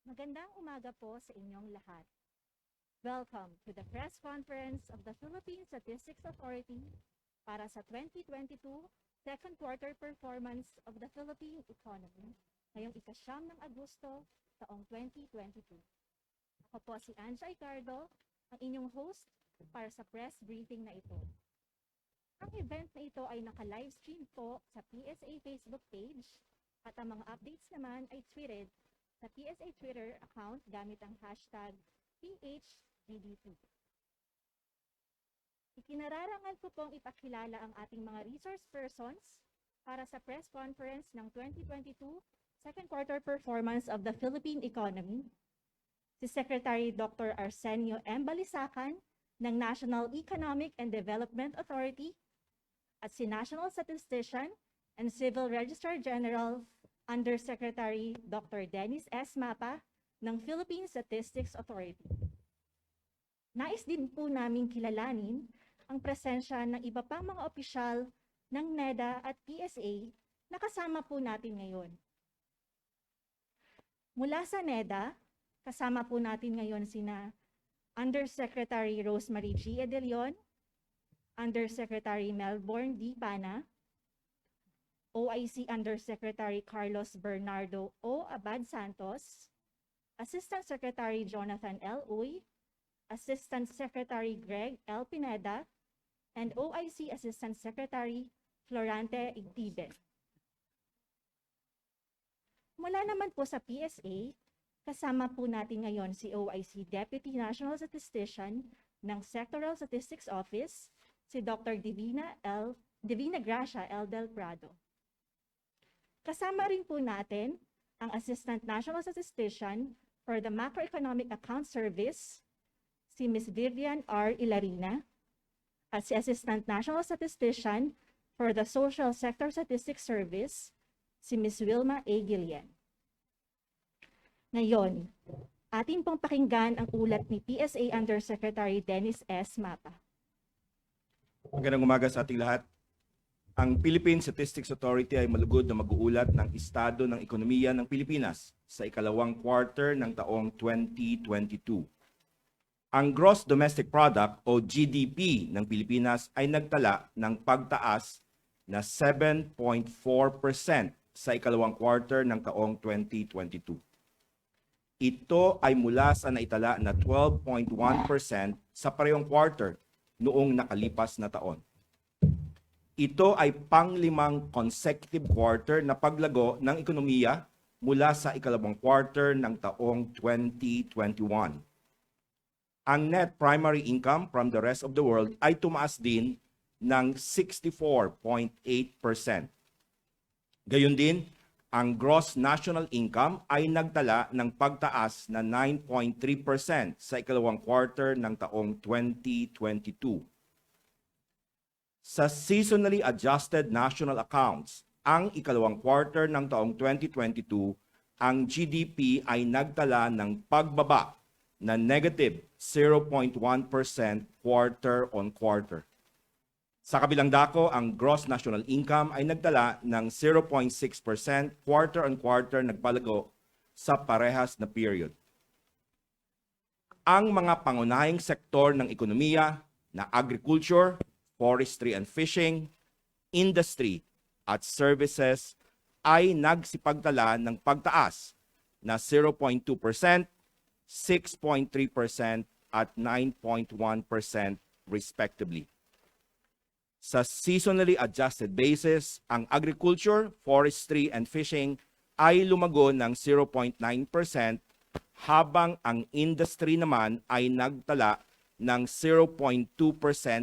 Magandang umaga po sa inyong lahat. Welcome to the press conference of the Philippine Statistics Authority para sa 2022 second quarter performance of the Philippine economy ngayong ika-9 ng Agosto taong 2022. Ako po si Anja Icardo, ang inyong host para sa press briefing na ito. Ang event na ito ay naka-livestream po sa PSA Facebook page at ang mga updates naman ay tweeted sa PSA Twitter account gamit ang hashtag PHGDP. Ikinararangal ko pong ipakilala ang ating mga resource persons para sa press conference ng 2022 second quarter performance of the Philippine economy. Si Secretary Dr. Arsenio M. Balisacan ng National Economic and Development Authority at si National Statistician and Civil Registrar General Undersecretary Dr. Dennis S. Mapa ng Philippine Statistics Authority. Nais din po namin kilalanin ang presensya ng iba pang mga opisyal ng NEDA at PSA na kasama po natin ngayon. Mula sa NEDA, kasama po natin ngayon sina Undersecretary Rosemary G. Edelion, Undersecretary Melbourne D. Pana, OIC Undersecretary Carlos Bernardo O. Abad Santos, Assistant Secretary Jonathan L. Uy, Assistant Secretary Greg L. Pineda, and OIC Assistant Secretary Florante Igtibe. Mula naman po sa PSA, kasama po natin ngayon si OIC Deputy National Statistician ng Sectoral Statistics Office, si Dr. Divina Gracia L. Del Prado. Kasama rin po natin ang Assistant National Statistician for the Macroeconomic Account Service, si Ms. Vivian R. Ilarina, at si Assistant National Statistician for the Social Sector Statistics Service, si Ms. Wilma A. Gillian. Ngayon, atin pong pakinggan ang ulat ni PSA Undersecretary Dennis S. Mapa. Magandang umaga sa ating lahat. Ang Philippine Statistics Authority ay malugod na mag-uulat ng estado ng ekonomiya ng Pilipinas sa ikalawang quarter ng taong 2022. Ang Gross Domestic Product o GDP ng Pilipinas ay nagtala ng pagtaas na 7.4% sa ikalawang quarter ng taong 2022. Ito ay mula sa naitala na 12.1% sa parehong quarter noong nakalipas na taon. Ito ay panglimang consecutive quarter na paglago ng ekonomiya mula sa ikalawang quarter ng taong 2021. Ang net primary income from the rest of the world ay tumaas din ng 64.8%. Gayon din, ang gross national income ay nagtala ng pagtaas na 9.3% sa ikalawang quarter ng taong 2022. Sa seasonally adjusted national accounts, ang ikalawang quarter ng taong 2022, ang GDP ay nagtala ng pagbaba na negative 0.1% quarter on quarter. Sa kabilang dako, ang gross national income ay nagtala ng 0.6% quarter on quarter nagpalago sa parehas na period. Ang mga pangunahing sektor ng ekonomiya na agriculture, forestry and fishing, industry at services ay nagsipagtala ng pagtaas na 0.2%, 6.3% at 9.1% respectively. Sa seasonally adjusted basis, ang agriculture, forestry, and fishing ay lumago ng 0.9% habang ang industry naman ay nagtala ng 0.2%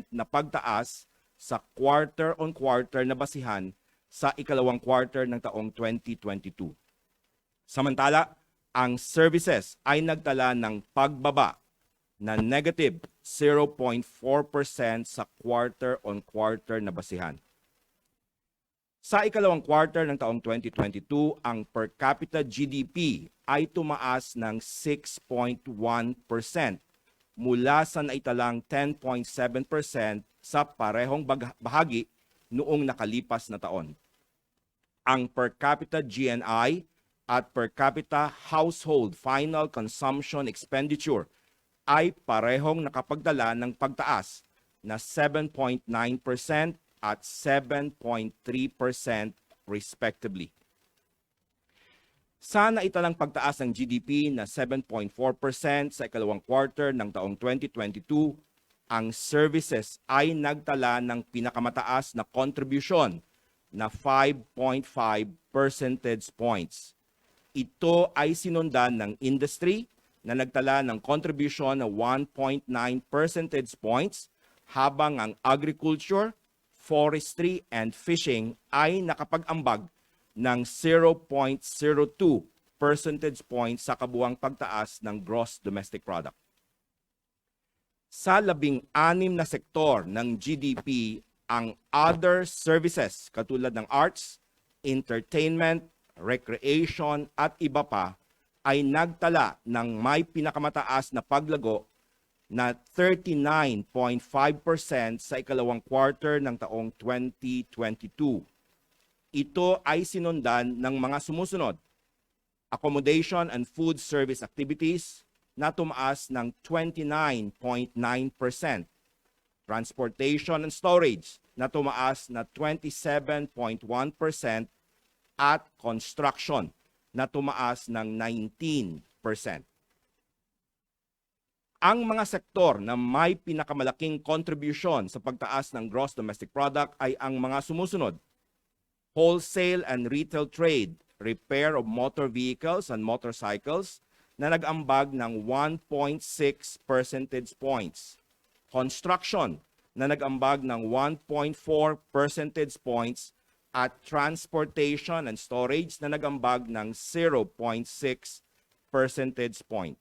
na pagtaas sa quarter-on-quarter na basihan sa ikalawang quarter ng taong 2022. Samantala, ang services ay nagtala ng pagbaba na negative 0.4% sa quarter-on-quarter na basihan. Sa ikalawang quarter ng taong 2022, ang per capita GDP ay tumaas ng 6.1% mula sa naitalang 10.7% sa parehong bahagi noong nakalipas na taon. Ang per capita GNI at per capita household final consumption expenditure ay parehong nakapagdala ng pagtaas na 7.9% at 7.3% respectively. Sa naitalang pagtaas ng GDP na 7.4% sa ikalawang quarter ng taong 2022, ang services ay nagtala ng pinakamataas na contribution na 5.5 percentage points. Ito ay sinundan ng industry na nagtala ng contribution na 1.9 percentage points, habang ang agriculture, forestry, and fishing ay nakapag-ambag ng 0.02 percentage points sa kabuuang pagtaas ng gross domestic product. Sa 16 na sektor ng GDP, ang other services katulad ng arts, entertainment, recreation at iba pa ay nagtala ng may pinakamataas na paglago na 39.5% sa ikalawang quarter ng taong 2022. Ito ay sinundan ng mga sumusunod: accommodation and food service activities na tumaas ng 29.9%, transportation and storage na tumaas na 27.1%, at construction na tumaas ng 19%. Ang mga sektor na may pinakamalaking contribution sa pagtaas ng gross domestic product ay ang mga sumusunod: wholesale and retail trade, repair of motor vehicles and motorcycles na nag-ambag ng 1.6 percentage points, construction na nag-ambag ng 1.4 percentage points, at transportation and storage na nag-ambag ng 0.6 percentage point.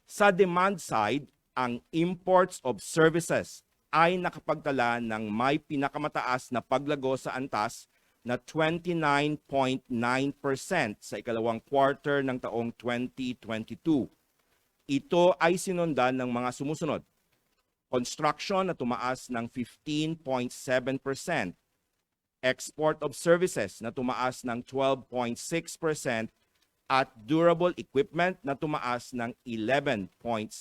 Sa demand side, ang imports of services ay nakapagtala ng may pinakamataas na paglago sa antas na 29.9% sa ikalawang quarter ng taong 2022. Ito ay sinundan ng mga sumusunod: construction na tumaas ng 15.7%, export of services na tumaas ng 12.6%, at durable equipment na tumaas ng 11.7%.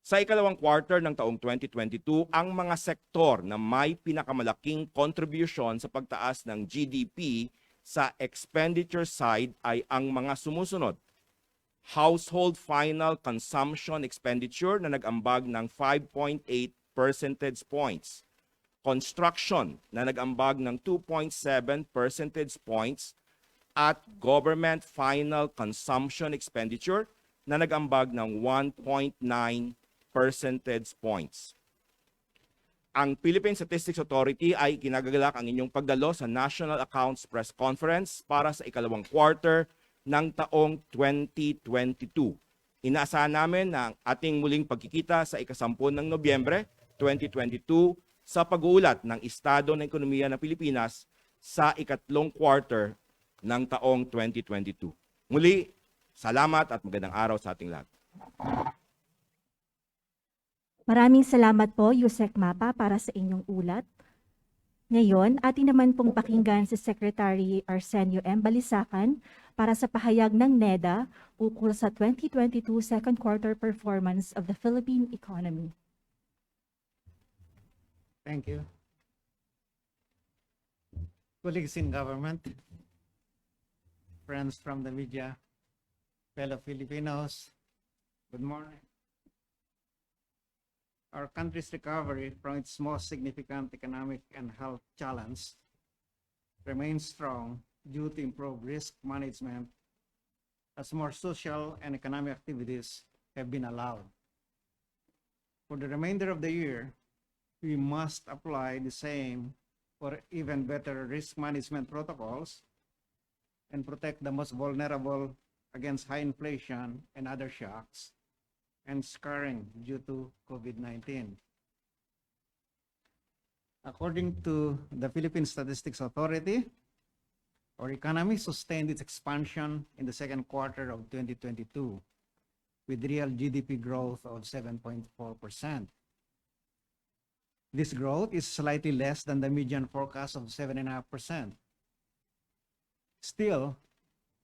Sa ikalawang quarter ng taong 2022, ang mga sektor na may pinakamalaking contribution sa pagtaas ng GDP sa expenditure side ay ang mga sumusunod: household final consumption expenditure na nag-ambag ng 5.8 percentage points, construction na nag-ambag ng 2.7 percentage points, at government final consumption expenditure na nag-ambag ng 1.9 percentage points. Ang Philippine Statistics Authority ay kinagagalak ang inyong pagdalo sa National Accounts Press Conference para sa ikalawang quarter ng taong 2022. Inaasahan namin na ang ating muling pagkikita sa ika-10 ng Nobyembre 2022 sa pag-uulat ng estado ng ekonomiya ng Pilipinas sa ikatlong quarter ng taong 2022. Muli, salamat at magandang araw sa ating lahat. Maraming salamat po, Yusek Mapa, para sa inyong ulat. Ngayon, atin naman pong pakinggan si Secretary Arsenio M. Balisacan para sa pahayag ng NEDA ukol sa 2022 second quarter performance of the Philippine economy. Thank you. Colleagues in government, friends from the media, fellow Filipinos, good morning. Our country's recovery from its most significant economic and health challenge remains strong due to improved risk management as more social and economic activities have been allowed. For the remainder of the year, we must apply the same or even better risk management protocols and protect the most vulnerable against high inflation and other shocks and scarring due to COVID-19. According to the Philippine Statistics Authority, our economy sustained its expansion in the second quarter of 2022 with real GDP growth of 7.4%. This growth is slightly less than the median forecast of 7.5%, Still,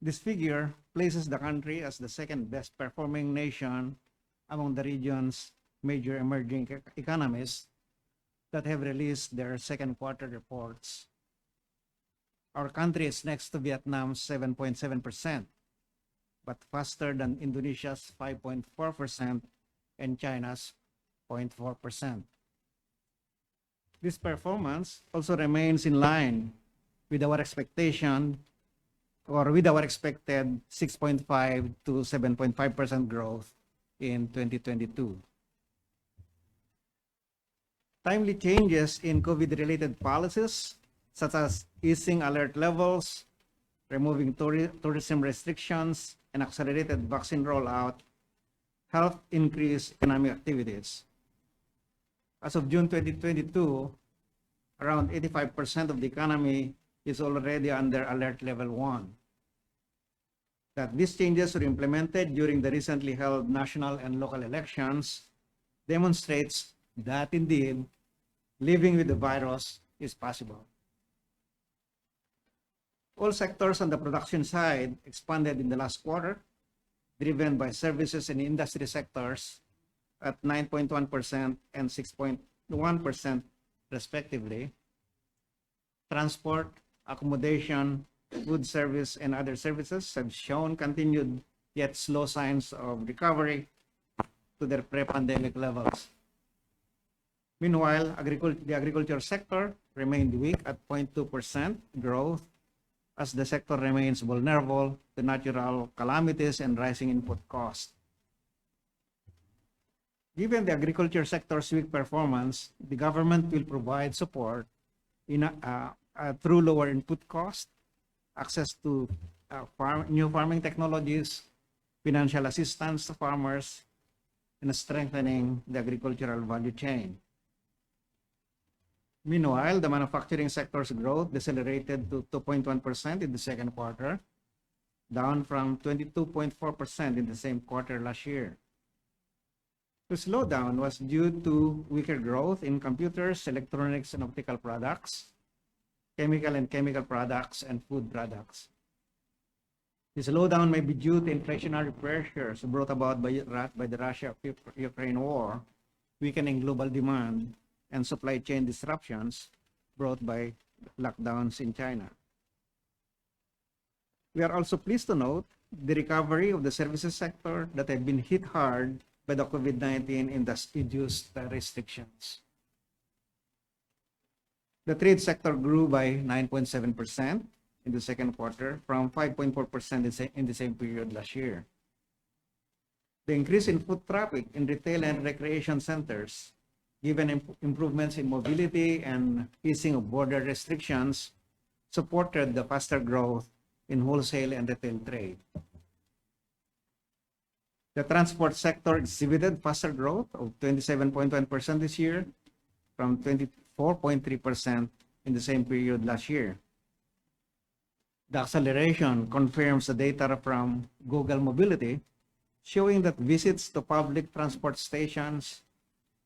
this figure places the country as the second best performing nation among the region's major emerging economies that have released their second quarter reports. Our country is next to Vietnam's 7.7%, but faster than Indonesia's 5.4% and China's 0.4%. This performance also remains in line with our expectation or with our expected 6.5 to 7.5% growth in 2022. Timely changes in COVID-related policies, such as easing alert levels, removing tourism restrictions, and accelerated vaccine rollout, helped increase economic activities. As of June 2022, around 85% of the economy is already under alert level 1. That these changes were implemented during the recently held national and local elections demonstrates that indeed living with the virus is possible. All sectors on the production side expanded in the last quarter, driven by services and industry sectors at 9.1% and 6.1% respectively. Transport, accommodation, food service, and other services have shown continued yet slow signs of recovery to their pre-pandemic levels. Meanwhile, the agriculture sector remained weak at 0.2% growth as the sector remains vulnerable to natural calamities and rising input costs. Given the agriculture sector's weak performance, the government will provide support through lower input costs, access to new farming technologies, financial assistance to farmers, and strengthening the agricultural value chain. Meanwhile, the manufacturing sector's growth decelerated to 2.1% in the second quarter, down from 22.4% in the same quarter last year. The slowdown was due to weaker growth in computers, electronics and optical products, chemical products, and food products. The slowdown may be due to inflationary pressures brought about by the Russia-Ukraine war, weakening global demand, and supply chain disruptions brought by lockdowns in China. We are also pleased to note the recovery of the services sector that have been hit hard by the COVID-19 induced restrictions. The trade sector grew by 9.7% in the second quarter from 5.4% in the same period last year. The increase in foot traffic in retail and recreation centers, given improvements in mobility and easing of border restrictions, supported the faster growth in wholesale and retail trade. The transport sector exhibited faster growth of 27.1% this year from 24.3% in the same period last year. The acceleration confirms the data from Google Mobility, showing that visits to public transport stations,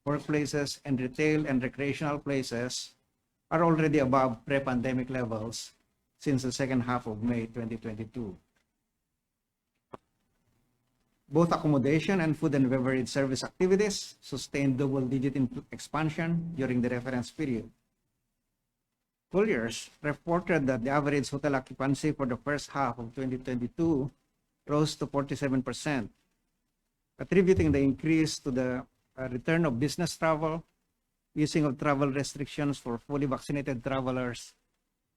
workplaces, and retail and recreational places are already above pre-pandemic levels since the second half of May 2022. Both accommodation and food and beverage service activities sustained double-digit expansion during the reference period. Colliers reported that the average hotel occupancy for the first half of 2022 rose to 47%, attributing the increase to the return of business travel, easing of travel restrictions for fully vaccinated travelers,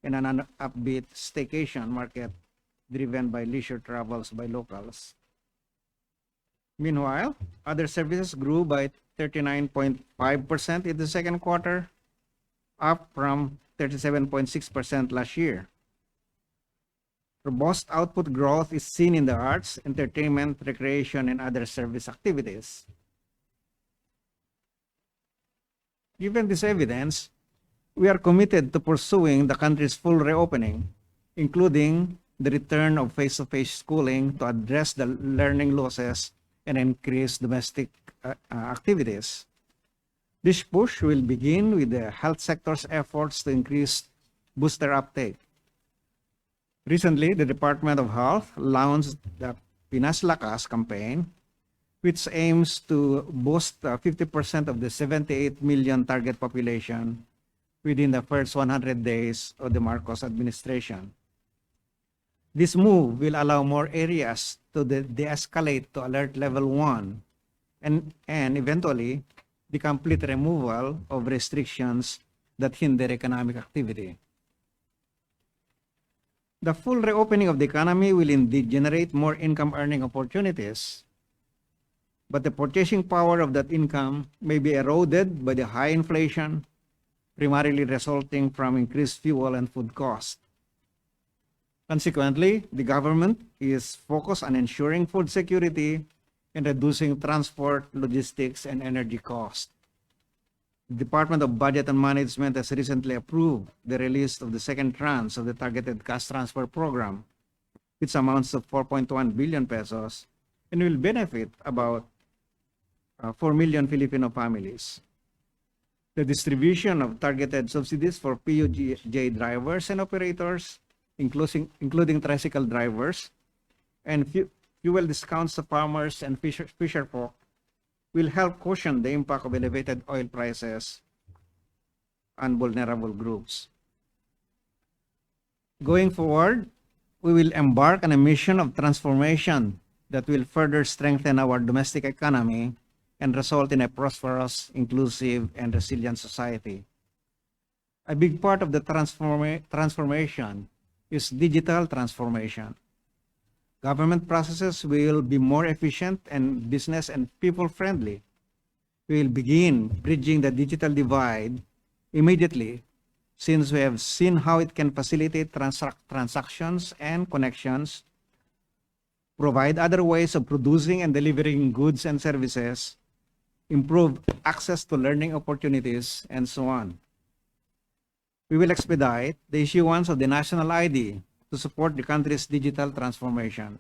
and an upbeat staycation market driven by leisure travels by locals. Meanwhile, other services grew by 39.5% in the second quarter, up from 37.6% last year. Robust output growth is seen in the arts, entertainment, recreation, and other service activities. Given this evidence, we are committed to pursuing the country's full reopening, including the return of face-to-face schooling to address the learning losses and increase domestic activities. This push will begin with the health sector's efforts to increase booster uptake. Recently, the Department of Health launched the Pinas Lakas campaign, which aims to boost 50% of the 78 million target population within the first 100 days of the Marcos administration. This move will allow more areas to de-escalate to alert level 1 and eventually the complete removal of restrictions that hinder economic activity. The full reopening of the economy will indeed generate more income earning opportunities, but the purchasing power of that income may be eroded by the high inflation, primarily resulting from increased fuel and food costs. Consequently, the government is focused on ensuring food security and reducing transport, logistics, and energy costs. The Department of Budget and Management has recently approved the release of the second tranche of the targeted cash transfer program, which amounts to 4.1 billion pesos and will benefit about 4 million Filipino families. The distribution of targeted subsidies for PUJ drivers and operators, including tricycle drivers, and fuel discounts to farmers and fisher folk will help cushion the impact of elevated oil prices on vulnerable groups. Going forward, we will embark on a mission of transformation that will further strengthen our domestic economy and result in a prosperous, inclusive, and resilient society. A big part of the transformation is digital transformation. Government processes will be more efficient and business and people-friendly. We will begin bridging the digital divide immediately, since we have seen how it can facilitate transactions and connections, provide other ways of producing and delivering goods and services, improve access to learning opportunities, and so on. We will expedite the issuance of the national ID to support the country's digital transformation.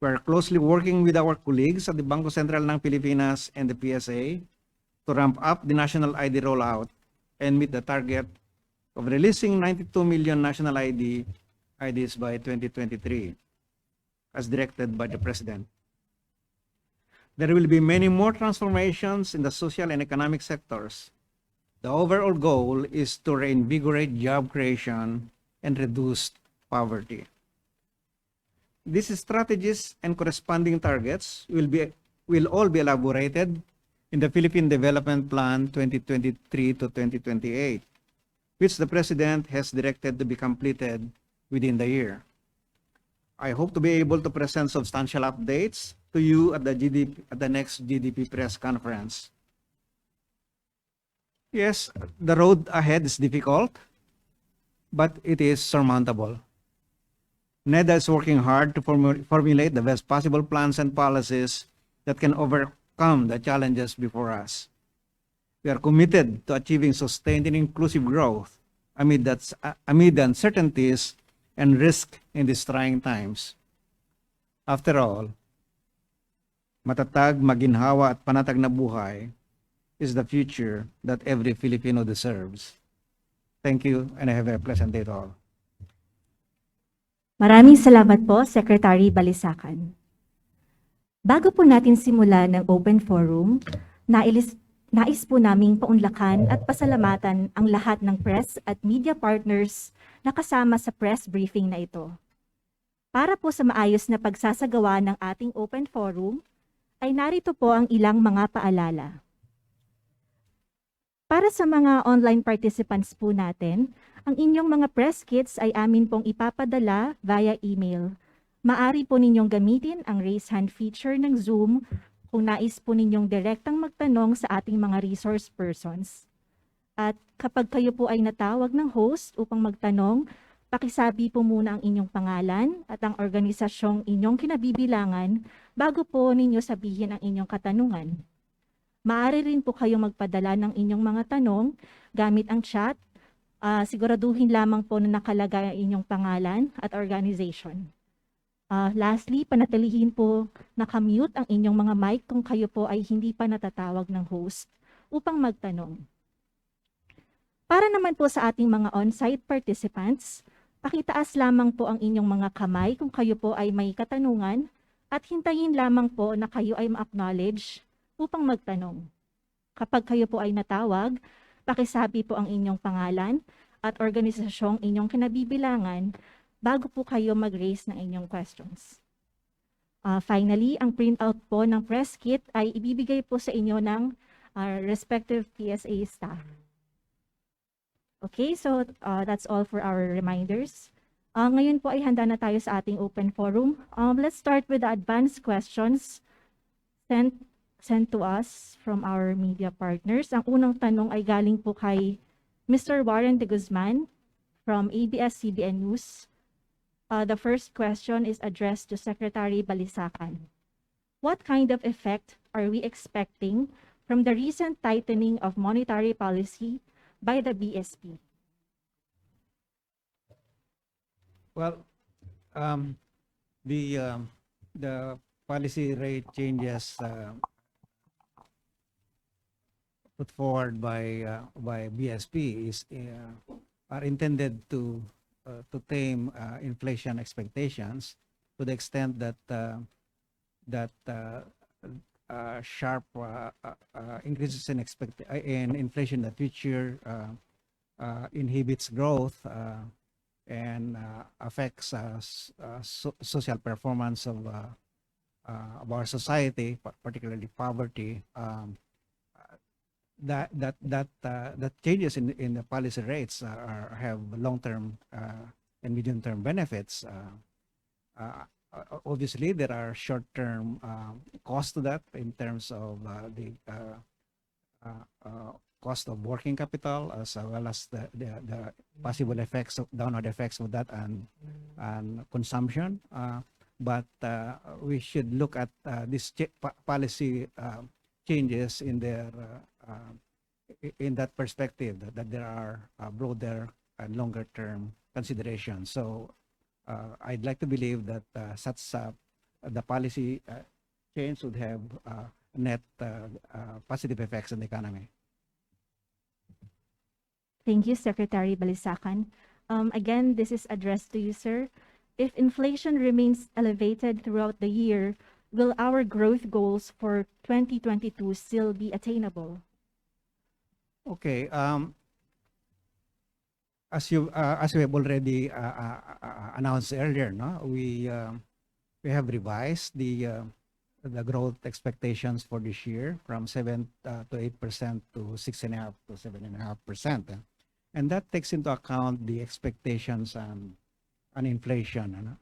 We are closely working with our colleagues at the Bangko Sentral ng Pilipinas and the PSA to ramp up the national ID rollout and meet the target of releasing 92 million national IDs by 2023, as directed by the President. There will be many more transformations in the social and economic sectors. The overall goal is to reinvigorate job creation and reduce poverty. These strategies and corresponding targets will all be elaborated in the Philippine Development Plan 2023 to 2028, which the President has directed to be completed within the year. I hope to be able to present substantial updates to you at the next GDP press conference. Yes, the road ahead is difficult, but it is surmountable. NEDA is working hard to formulate the best possible plans and policies that can overcome the challenges before us. We are committed to achieving sustained and inclusive growth amid the uncertainties and risk in these trying times. After all, matatag, maginhawa at panatag na buhay is the future that every Filipino deserves. Thank you, and have a pleasant day to all. Maraming salamat po, Secretary Balisacan. Bago po natin simulan ng open forum, nais po naming paunlakan at pasalamatan ang lahat ng press at media partners na kasama sa press briefing na ito. Para po sa maayos na pagsasagawa ng ating open forum, ay narito po ang ilang mga paalala. Para sa mga online participants po natin, ang inyong mga press kits ay amin pong ipapadala via email. Maari po ninyong gamitin ang raise hand feature ng Zoom kung nais po ninyong direktang magtanong sa ating mga resource persons. At kapag kayo po ay natawag ng host upang magtanong, pakisabi po muna ang inyong pangalan at ang organisasyong inyong kinabibilangan bago po ninyo sabihin ang inyong katanungan. Maaari rin po kayong magpadala ng inyong mga tanong gamit ang chat. Siguraduhin lamang po na nakalagay ang inyong pangalan at organization. Lastly, panatilihin po nakamute ang inyong mga mic kung kayo po ay hindi pa natatawag ng host upang magtanong. Para naman po sa ating mga on-site participants, Pakitaas lamang po ang inyong mga kamay kung kayo po ay may katanungan at hintayin lamang po na kayo ay ma-acknowledge upang magtanong. Kapag kayo po ay natawag, pakisabi po ang inyong pangalan at organisasyong inyong kinabibilangan bago po kayo mag-raise ng inyong questions. Finally, ang printout po ng press kit ay ibibigay po sa inyo ng respective PSA staff. Okay, so that's all for our reminders. Ngayon po ay handa na tayo sa ating open forum. Let's start with the advanced questions sent to us from our media partners. Ang unang tanong ay galing po kay Mr. Warren de Guzman from ABS-CBN News. The first question is addressed to Secretary Balisacan. What kind of effect are we expecting from the recent tightening of monetary policy by the BSP? Well, the policy rate changes put forward by BSP are intended to tame inflation expectations to the extent that sharp increases in inflation in the future inhibits growth and affects social performance of our society, particularly poverty. That changes in the policy rates have long-term and medium-term benefits. Obviously, there are short-term costs to that in terms of the cost of working capital, as well as the possible effects of downward effects of that and consumption. But we should look at this policy changes in their in that perspective, that there are broader and longer term considerations. So I'd like to believe that the policy change would have net positive effects on the economy. Thank you, Secretary Balisacan. Again, this is addressed to you, sir. If inflation remains elevated throughout the year, will our growth goals for 2022 still be attainable? Okay. As we have already announced earlier, no, we have revised the growth expectations for this year from 7 to 8% to 6.5 to 7.5%, and that takes into account the expectations on inflation,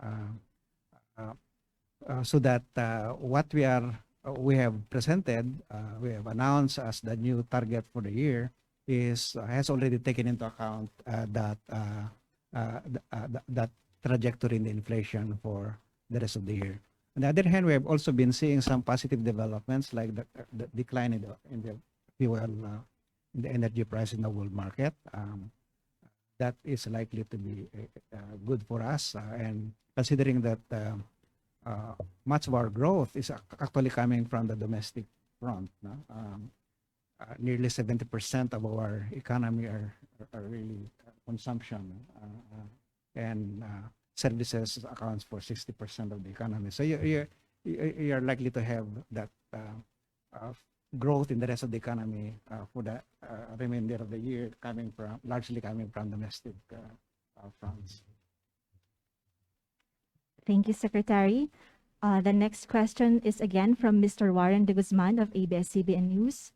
so that what we have presented, we have announced as the new target for the year has already taken into account that trajectory in the inflation for the rest of the year. On the other hand, we have also been seeing some positive developments, like the decline in the fuel, in the energy price in the world market. That is likely to be good for us, and considering that much of our growth is actually coming from the domestic front. No? Nearly 70% of our economy are really consumption, and services accounts for 60% of the economy. So you're likely to have that growth in the rest of the economy for the remainder of the year largely coming from domestic fronts. Thank you, Secretary. The next question is again from Mr. Warren de Guzman of ABS-CBN News.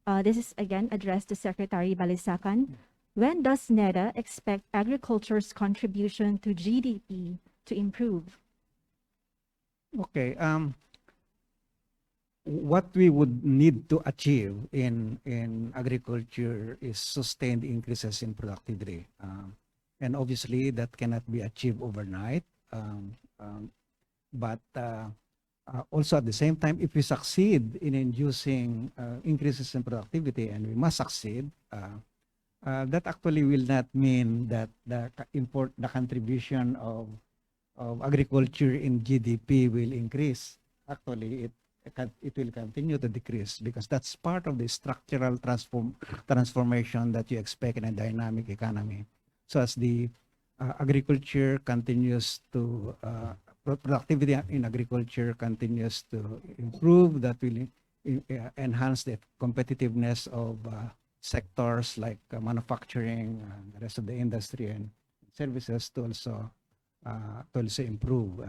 This is again addressed to Secretary Balisacan. When does NEDA expect agriculture's contribution to GDP to improve? Okay. What we would need to achieve in agriculture is sustained increases in productivity, and obviously that cannot be achieved overnight. But also at the same time, if we succeed in inducing increases in productivity, and we must succeed, that actually will not mean that the contribution of agriculture in GDP will increase. Actually, it will continue to decrease, because that's part of the structural transformation that you expect in a dynamic economy. So as the agriculture continues to productivity in agriculture continues to improve. That will enhance the competitiveness of sectors like manufacturing, the rest of the industry and services to also improve,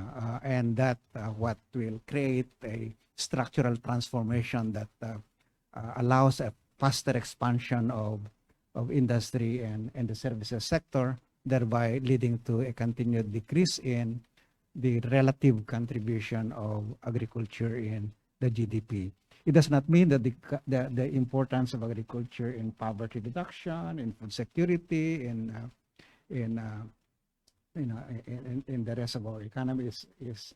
and that what will create a structural transformation that allows a faster expansion of industry and the services sector, thereby leading to a continued decrease in the relative contribution of agriculture in the GDP. It does not mean that the importance of agriculture in poverty reduction, in food security, in the rest of our economy is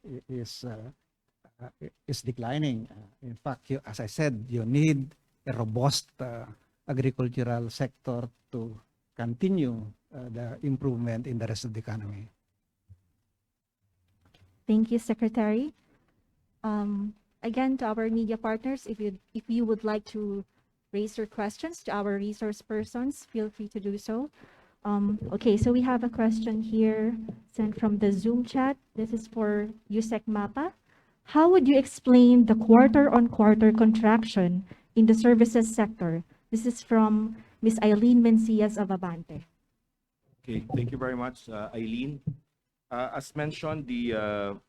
declining. In fact, as I said, you need a robust agricultural sector to continue the improvement in the rest of the economy. Thank you, Secretary. Again, to our media partners, if you would like to raise your questions to our resource persons, feel free to do so. Okay, so we have a question here sent from the Zoom chat. This is for Yusek Mapa. How would you explain the quarter-on-quarter contraction in the services sector? This is from Ms. Eileen Mencias of Abante. Okay, thank you very much, Eileen. As mentioned, the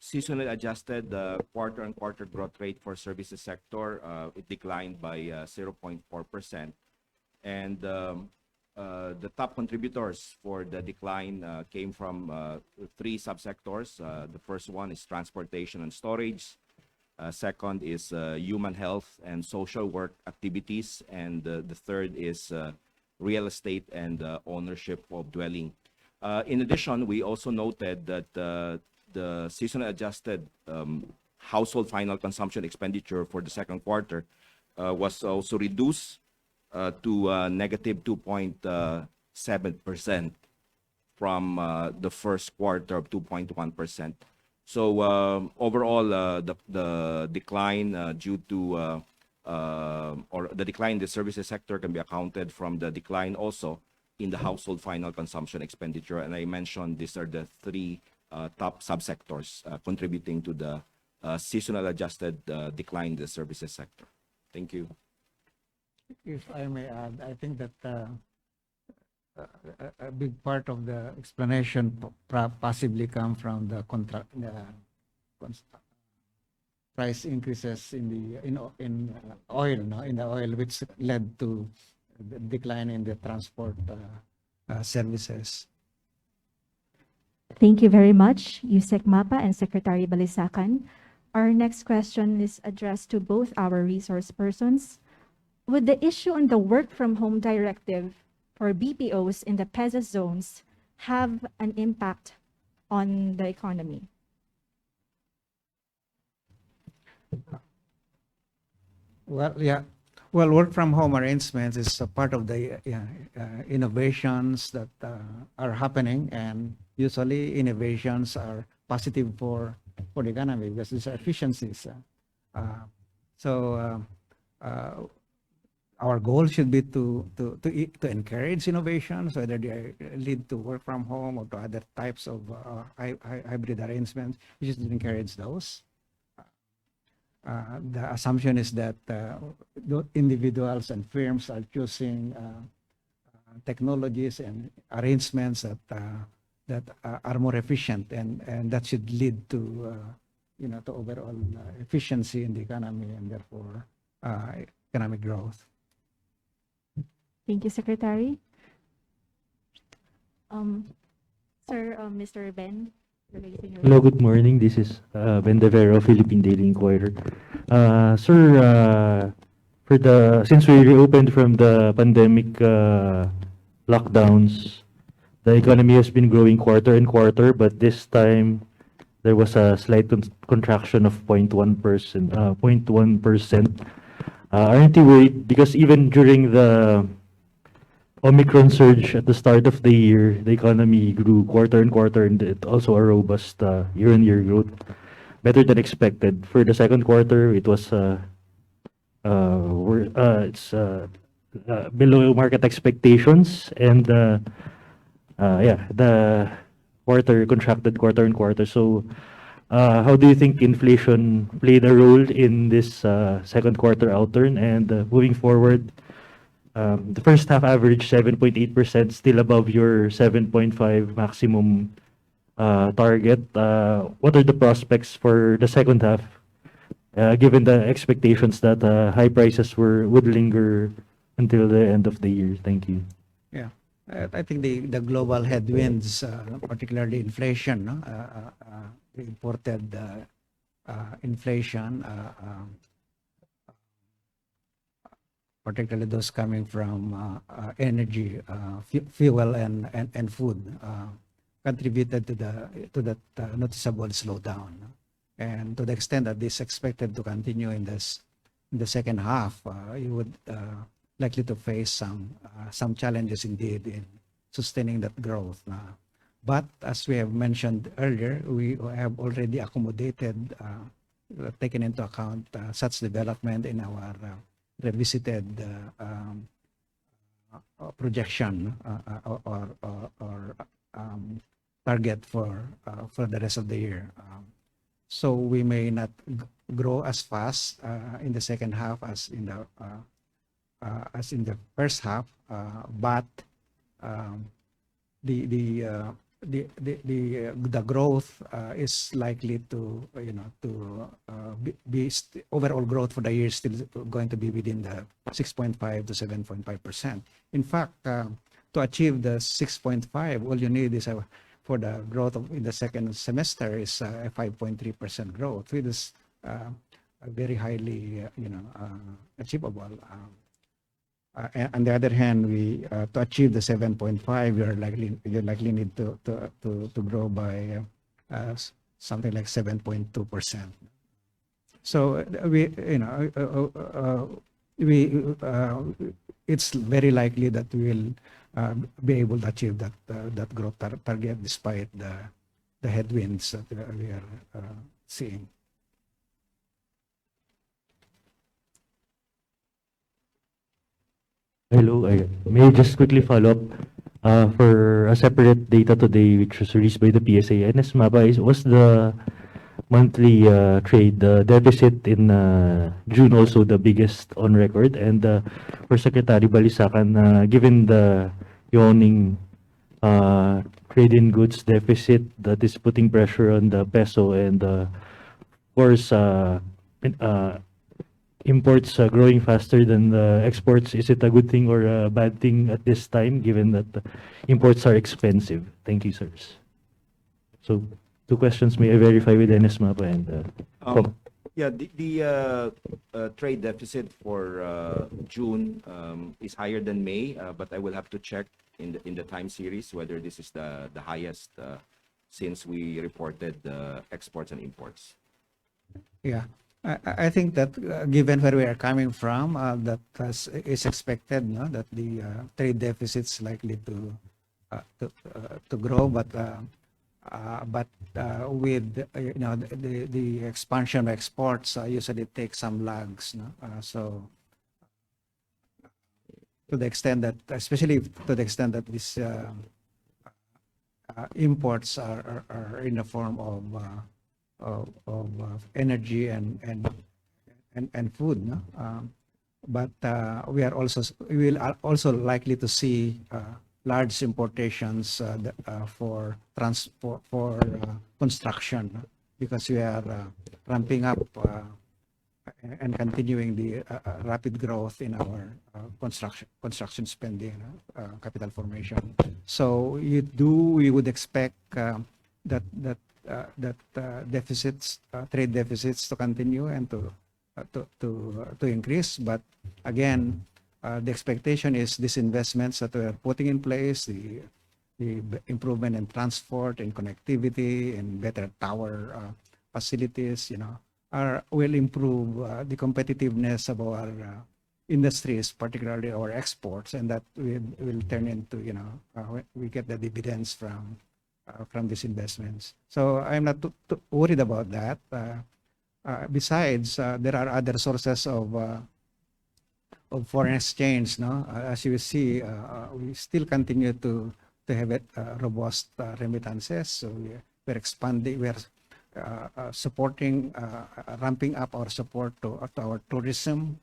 seasonally adjusted quarter-on-quarter growth rate for services sector, it declined by 0.4%. And the top contributors for the decline came from three subsectors. The first one is transportation and storage. Second is human health and social work activities. And the third is real estate and ownership of dwelling. In addition, we also noted that the seasonally adjusted household final consumption expenditure for the second quarter was also reduced to negative 2.7% from the first quarter of 2.1%. So overall, the decline due to or the decline in the services sector can be accounted from the decline also in the household final consumption expenditure. And I mentioned these are the three top subsectors contributing to the seasonal adjusted decline in the services sector. Thank you. If I may add, I think that a big part of the explanation possibly come from the price increases in oil, no? In the oil, which led to the decline in the transport services. Thank you very much, Yusek Mapa and Secretary Balisacan. Our next question is addressed to both our resource persons. Would the issue on the work from home directive for BPOs in the PEZA zones have an impact on the economy? Well, yeah. Well, work from home arrangements is a part of the innovations that are happening, and usually innovations are positive for the economy because these are efficiencies. Our goal should be to encourage innovations, whether they lead to work from home or to other types of hybrid arrangements. We should encourage those. The assumption is that individuals and firms are choosing technologies and arrangements that are more efficient, and that should lead to to overall efficiency in the economy and therefore economic growth. Thank you, Secretary. Sir, Mr. Ben. Hello, good morning. This is Ben Devero, Philippine Daily Inquirer. Sir, since we reopened from the pandemic lockdowns, the economy has been growing quarter and quarter, but this time there was a slight contraction of 0.1%. 0.1%. Aren't you worried? Because even during the Omicron surge at the start of the year, the economy grew quarter and quarter, and it also a robust year-on-year growth, better than expected. For the second quarter, it was below market expectations, and the quarter contracted quarter and quarter. So, how do you think inflation played a role in this second quarter outturn? And moving forward, the first half average 7.8%, still above your 7.5 maximum target. What are the prospects for the second half, given the expectations that high prices would linger until the end of the year? Thank you. Yeah, I think the global headwinds, particularly inflation, no? The imported inflation, particularly those coming from energy, fuel, and food, contributed to that noticeable slowdown. And to the extent that this is expected to continue in the second half, you would likely to face some challenges indeed in sustaining that growth. But as we have mentioned earlier, we have already accommodated, taken into account such development in our revisited projection or target for the rest of the year. So we may not grow as fast in the second half as in the first half, but the growth is likely to overall growth for the year is still going to be within the 6.5 to 7.5%. In fact, to achieve the 6.5, all you need is for the growth in the second semester is a 5.3% growth, which is very highly achievable. On the other hand, we to achieve the 7.5, you likely need to grow by something like 7.2%. So it's very likely that we will be able to achieve that growth target despite the headwinds that we are seeing. Hello, may I just quickly follow up? For a separate data today, which was released by the PSA, NS Mapa was the monthly trade deficit in June also the biggest on record? And for Secretary Balisacan, given the yawning trade in goods deficit that is putting pressure on the peso, and of course imports growing faster than the exports, is it a good thing or a bad thing at this time, given that imports are expensive? Thank you, sirs. So, two questions. May I verify with NS Mapa and Yeah, the trade deficit for June is higher than May, but I will have to check in the time series whether this is the highest since we reported exports and imports. Yeah, I think that given where we are coming from, that is expected, no, that the trade deficit is likely to grow, but with the expansion of exports usually takes some lags, no? So to the extent that, especially to the extent that these imports are in the form of energy and food, no? But we will also likely to see large importations for construction, because we are ramping up and continuing the rapid growth in our construction spending, capital formation. So we would expect that deficits, trade deficits, to continue and to increase. But again, the expectation is these investments that we're putting in place, the improvement in transport and connectivity and better tower facilities, will improve the competitiveness of our industries, particularly our exports, and that will turn into, we get the dividends from these investments. So I'm not too worried about that. Besides, there are other sources of foreign exchange, no? As you see, we still continue to to have it, robust remittances. So we're expanding, we're supporting, ramping up our support to our tourism,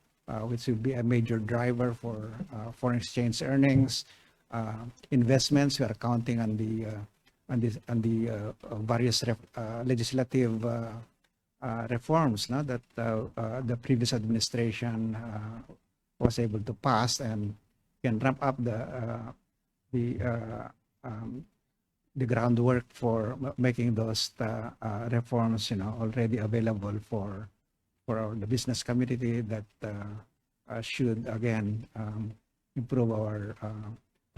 which will be a major driver for foreign exchange earnings. Investments, we are counting on the various legislative reforms, no, that the previous administration was able to pass, and can ramp up the groundwork for making those reforms, already available for the business community, that should again improve our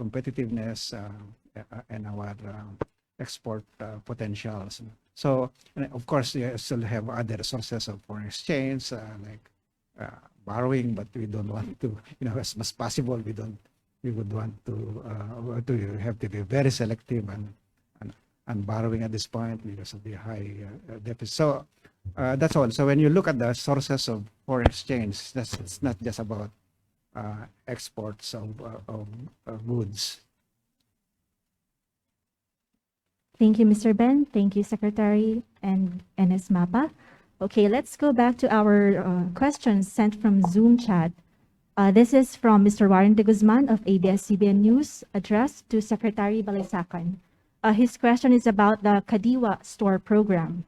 competitiveness and our export potentials. So, and of course, you still have other sources of foreign exchange, like borrowing, but we don't want to, as much as possible, we would want to have to be very selective and borrowing at this point because of the high deficit. So that's all. So when you look at the sources of foreign exchange, it's not just about exports of goods. Thank you, Mr. Ben. Thank you, Secretary and NS Mapa. Okay, let's go back to our questions sent from Zoom chat. This is from Mr. Warren de Guzman of ABS-CBN News, addressed to Secretary Balisacan. His question is about the Kadiwa Store Program.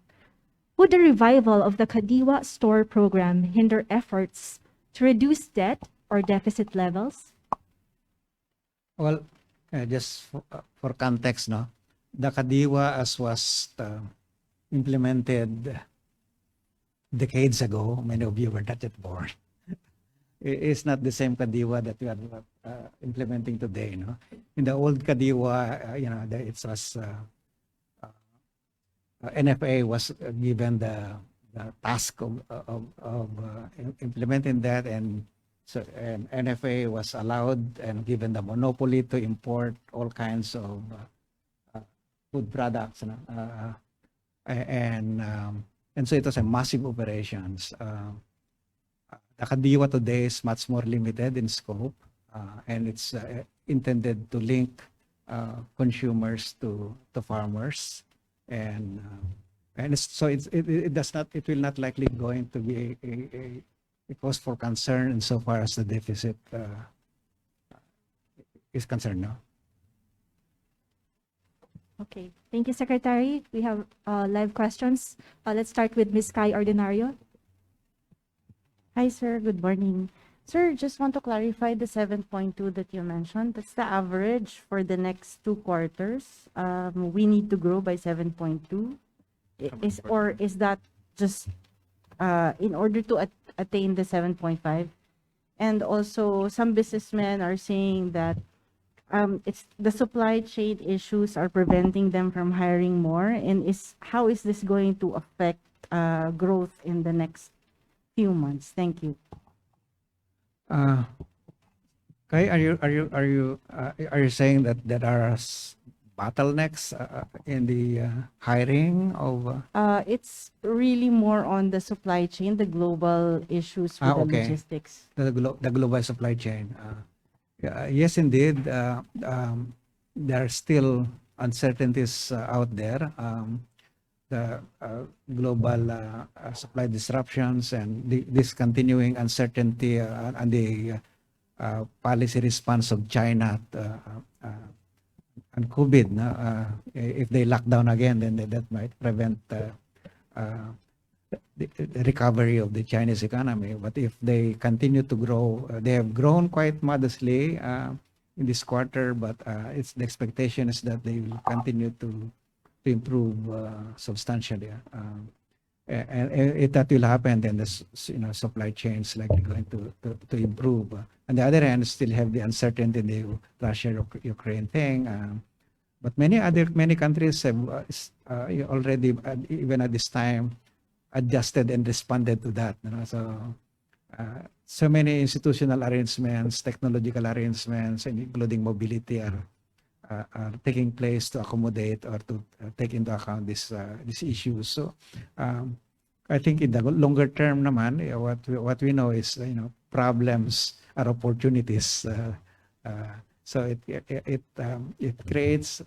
Would the revival of the Kadiwa Store Program hinder efforts to reduce debt or deficit levels? Well, just for context, no, the Kadiwa, as was implemented decades ago, many of you were not yet born. It's not the same Kadiwa that we are implementing today. No, in the old Kadiwa, it was NFA was given the task of implementing that, and so and NFA was allowed and given the monopoly to import all kinds of food products, and so it was a massive operations. The Kadiwa today is much more limited in scope, and it's intended to link consumers to farmers, and it will not likely going to be a cause for concern insofar as the deficit is concerned. No. Okay, thank you, Secretary. We have live questions. Let's start with Ms. Kai Ordinario. Hi, sir. Good morning. Sir, just want to clarify the 7.2 that you mentioned. That's the average for the next 2 quarters. We need to grow by 7.2. Is that just in order to attain the 7.5? And also, some businessmen are saying that it's the supply chain issues are preventing them from hiring more. And how is this going to affect growth in the next few months? Thank you. Okay, are you saying that there are bottlenecks in the hiring of? It's really more on the supply chain, the global issues with the Okay. logistics. The global supply chain. Yes, indeed. There are still uncertainties out there. The global supply disruptions and this continuing uncertainty and the policy response of China and COVID. If they lock down again, then that might prevent the recovery of the Chinese economy. But if they continue to grow, they have grown quite modestly in this quarter, but the expectation is that they will continue to improve substantially. And if that will happen, then the supply chain is likely going to improve. On the other hand, still have the uncertainty in the Russia-Ukraine thing. But many countries have already, even at this time, adjusted and responded to that. So many institutional arrangements, technological arrangements, including mobility, are taking place to accommodate or to take into account these issues. So I think in the longer term, naman, what we know is problems are opportunities. So it creates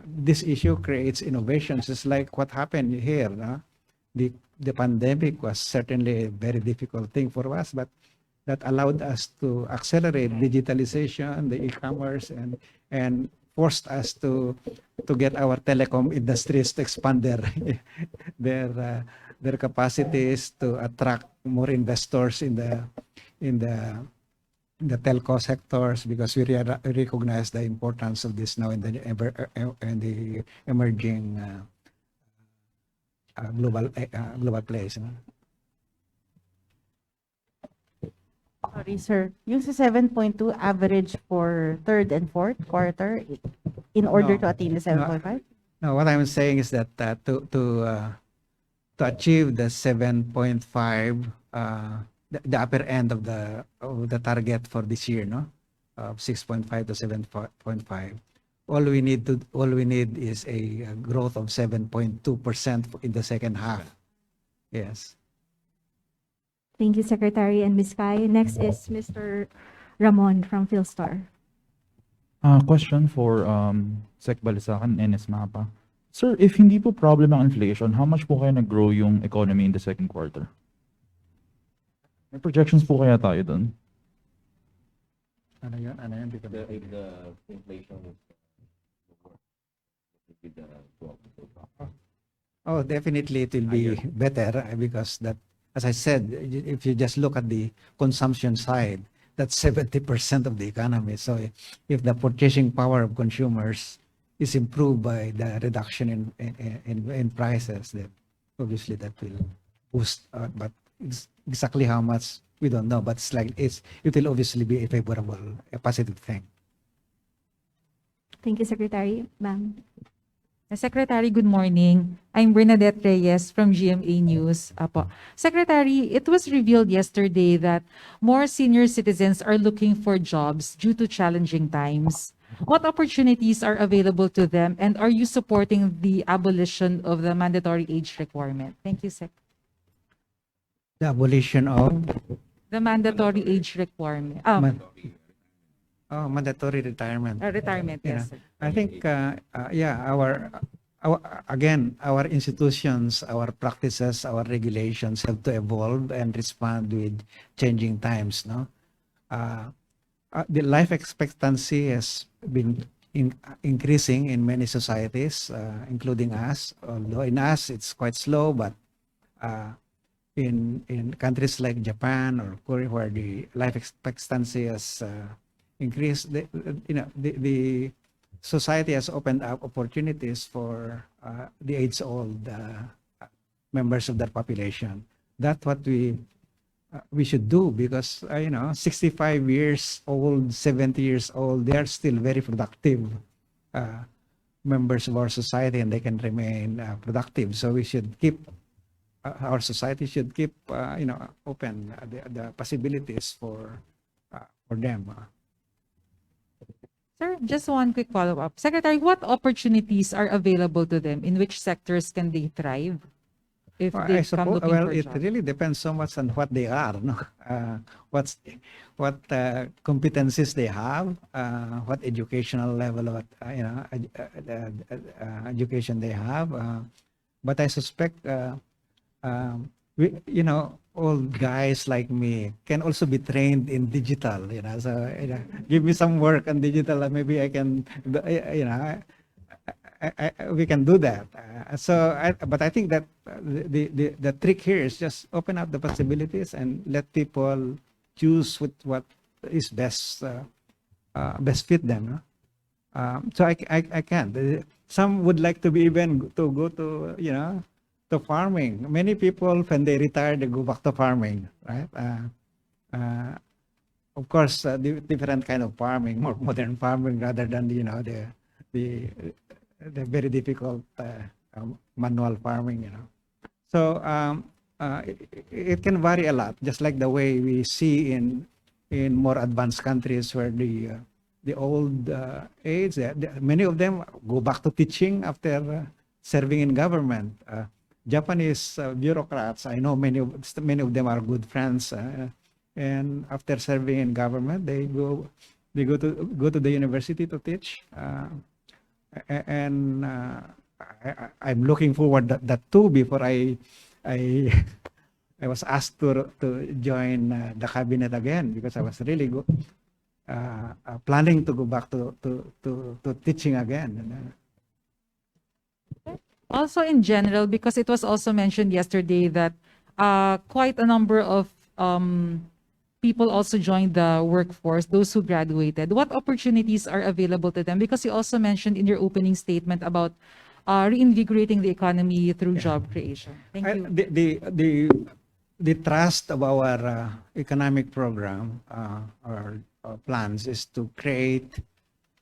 this issue creates innovations. It's like what happened here. No? The pandemic was certainly a very difficult thing for us, but that allowed us to accelerate digitalization, the e-commerce, and forced us to get our telecom industries to expand their uh, their capacities to attract more investors in the telco sectors, because we recognize the importance of this now in the emerging global place. You know? Sorry, sir. Yung sa 7.2 average for third and fourth quarter in order No. to attain the 7.5? No, what I'm saying is that to achieve the 7.5, the upper end of the target for this year, no, of 6.5 to 7.5, all we need is a growth of 7.2% in the second half. Yes. Thank you, Secretary and Ms. Kai. Next is Mr. Ramon from Philstar. Question for Sec Balisacan, NS Mapa. Sir, if hindi po problem ang inflation, how much po kaya nag-grow yung economy in the second quarter? May projections po kaya tayo dun? Ano yun? Ano yun? Because If the inflation is with the 12. oh, definitely it will be better because that, as I said, if you just look at the consumption side, that's 70% of the economy. So if the purchasing power of consumers is improved by the reduction in prices, then obviously that will boost. But exactly how much we don't know. But it will obviously be a positive thing. Thank you, Secretary. Ma'am. Secretary, good morning. I'm Bernadette Reyes from GMA News. Apo. Secretary, it was revealed yesterday that more senior citizens are looking for jobs due to challenging times. What opportunities are available to them, and are you supporting the abolition of the mandatory age requirement? Thank you, Sec. The abolition of The mandatory age requirement. mandatory retirement. Retirement, Yeah. yes, sir. I think, our institutions, our practices, our regulations have to evolve and respond with changing times. No, the life expectancy has been increasing in many societies, including us. Although in us it's quite slow, but in countries like Japan or Korea, where the life expectancy has increased, the society has opened up opportunities for the age-old members of their population. That's what we should do, because 65 years old, 70 years old, they are still very productive members of our society, and they can remain productive. So we should keep our society should keep open the possibilities for them. Sir, just one quick follow-up. Secretary, what opportunities are available to them? In which sectors can they thrive if Well, they I come suppose, looking well, for it jobs? really depends so much on what they are, no? What competencies they have, what educational level of education they have. But I suspect, old guys like me can also be trained in digital. So give me some work on digital, and maybe I can, we can do that. But I think that the trick here is just open up the possibilities and let people choose with what is best fit them. So I can't. Some would like to be even to go to to farming. Many people, when they retire, they go back to farming, right? Of course, different kind of farming, more modern farming, rather than the very difficult manual farming. So it can vary a lot, just like the way we see in more advanced countries where the old age, many of them go back to teaching after serving in government. Japanese bureaucrats, I know many of them are good friends, and after serving in government, they go they go to the university to teach, and I'm looking forward that too before I I was asked to join the cabinet again because I was really planning to go back to teaching again. Also in general, because it was also mentioned yesterday that quite a number of people also joined the workforce, those who graduated. What opportunities are available to them? Because you also mentioned in your opening statement about reinvigorating the economy through job creation. Thank you. The trust of our economic program or plans is to create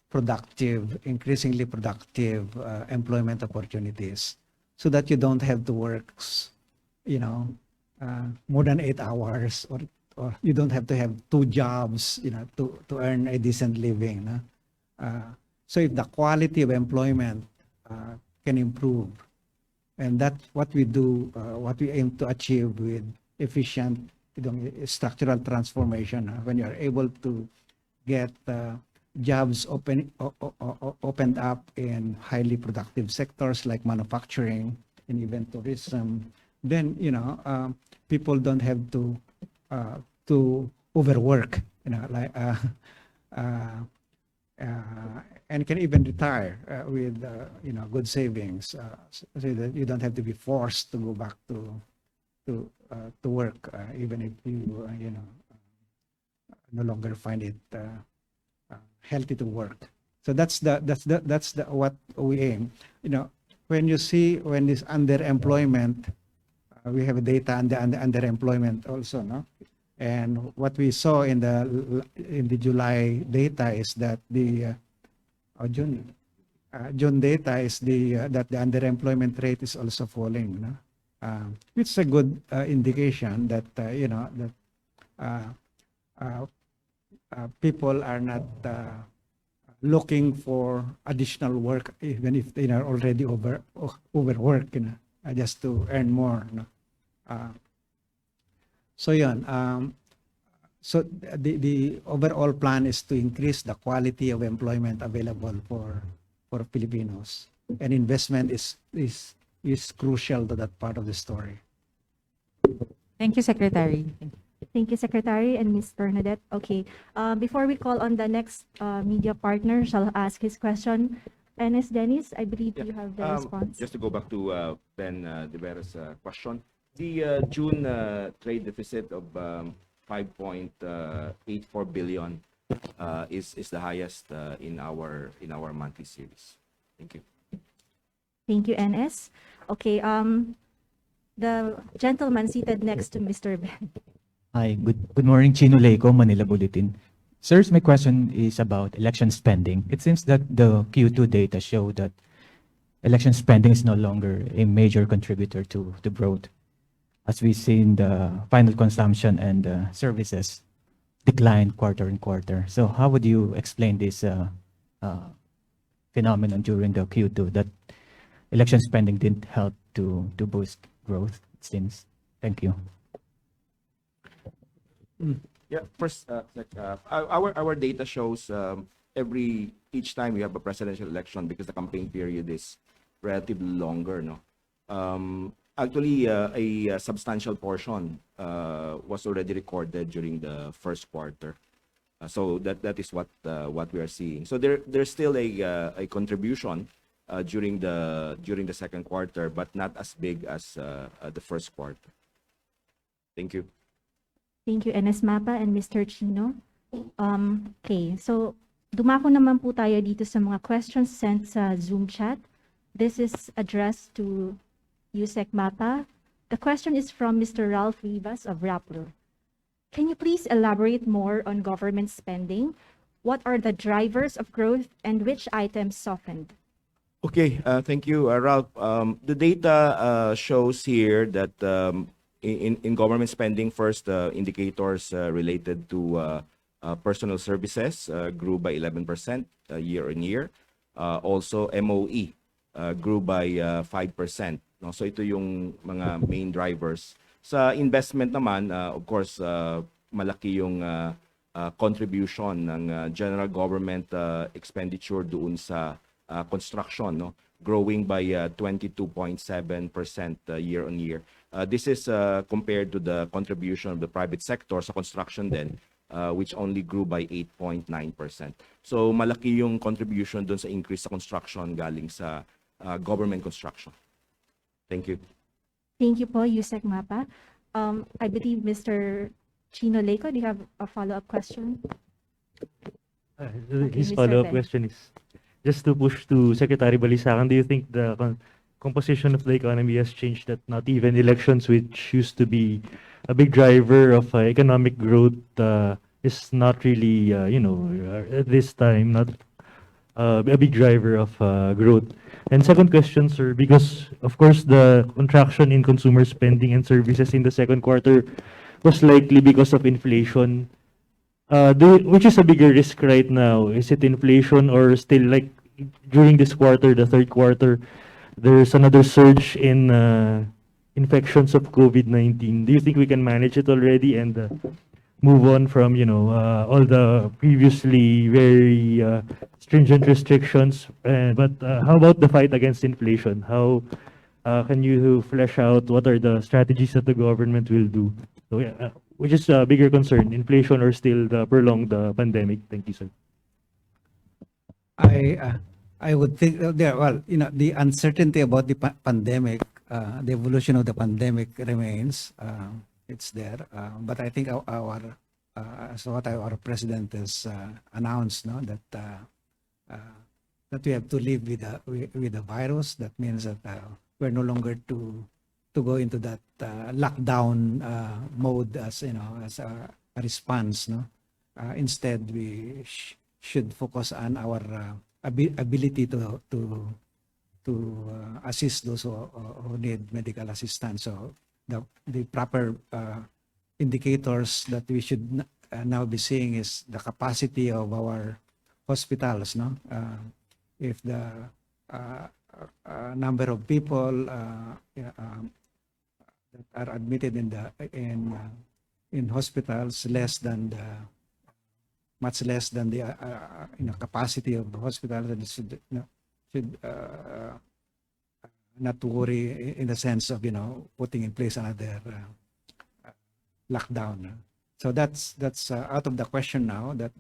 productive, increasingly productive employment opportunities, so that you don't have to work, you know, more than 8 hours, or you don't have to have 2 jobs, you know, to earn a decent living. No? So if the quality of employment can improve, and that's what we do, what we aim to achieve with efficient structural transformation. When you are able to get jobs opened up in highly productive sectors like manufacturing and even tourism, then people don't have to overwork, like and can even retire with good savings, so that you don't have to be forced to go back to work, even if you no longer find it healthy to work. So that's what we aim. When you see when this underemployment, we have data on the underemployment also, no? And what we saw in the July data is that June data is that the underemployment rate is also falling, no? Which is a good indication that people are not looking for additional work, even if they are already overworked, just to earn more. So so the overall plan is to increase the quality of employment available for Filipinos, and investment is crucial to that part of the story. Thank you, Secretary. Thank you, Secretary and Ms. Bernadette. Okay, before we call on the next media partner, shall ask his question. NS Dennis, I believe you have the response. Just to go back to Ben De Vera's question, the June trade deficit of 5.84 billion is the highest in our monthly series. Thank you. Thank you, NS. Okay, the gentleman seated next to Mr. Ben. Hi, good morning, Chino Leico, Manila Bulletin. Sirs, my question is about election spending. It seems that the Q2 data show that election spending is no longer a major contributor to growth, as we see in the final consumption and services decline quarter and quarter. So how would you explain this phenomenon during the Q2, that election spending didn't help to boost growth, it seems? Thank you. Yeah, first, our data shows each time we have a presidential election, because the campaign period is relatively longer, no? Actually, a substantial portion was already recorded during the first quarter. So that is what we are seeing. So there's still a contribution during the second quarter, but not as big as the first quarter. Thank you. Thank you, NS Mapa and Mr. Chino. Okay, so dumako naman po tayo dito sa mga questions sent sa Zoom chat. This is addressed to Yusek Mapa. The question is from Mr. Ralph Rivas of Rappler. Can you please elaborate more on government spending? What are the drivers of growth and which items softened? Okay, thank you, Ralph. The data shows here that in government spending, first, indicators related to personal services grew by 11% year on year. Also, MOE grew by 5%. No? So ito yung mga main drivers. Sa investment naman, of course, malaki yung contribution ng general government expenditure doon sa construction, no? Growing by 22.7% year on year. This is compared to the contribution of the private sector sa construction din, which only grew by 8.9%. So malaki yung contribution doon sa increase sa construction galing sa government construction. Thank you. Thank you po, Yusek Mapa. I believe Mr. Chino Leco, do you have a follow-up question? His Mr. follow-up Ben. question is, just to push to Secretary Balisacan, do you think the composition of the economy has changed, that not even elections, which used to be a big driver of economic growth, is not really, at this time, not a big driver of growth? And second question, sir, because of course the contraction in consumer spending and services in the second quarter was likely because of inflation. Which is a bigger risk right now? Is it inflation, or still, like during this quarter, the third quarter, there's another surge in infections of COVID-19? Do you think we can manage it already and move on from, all the previously very stringent restrictions? But how about the fight against inflation? How can you flesh out what are the strategies that the government will do? So yeah, which is a bigger concern, inflation or still the prolonged pandemic? Thank you, sir. I would think well, the uncertainty about the pandemic, the evolution of the pandemic remains. It's there, but I think our president has announced, no, that we have to live with the virus. That means that we're no longer to go into that lockdown mode as a response, no. Instead, we should focus on our ability to assist those who need medical assistance. So the proper indicators that we should now be seeing is the capacity of our hospitals, no. If the number of people that are admitted in hospitals much less than the capacity of the hospital, and should not to worry in the sense of putting in place another lockdown. So that's out of the question now, that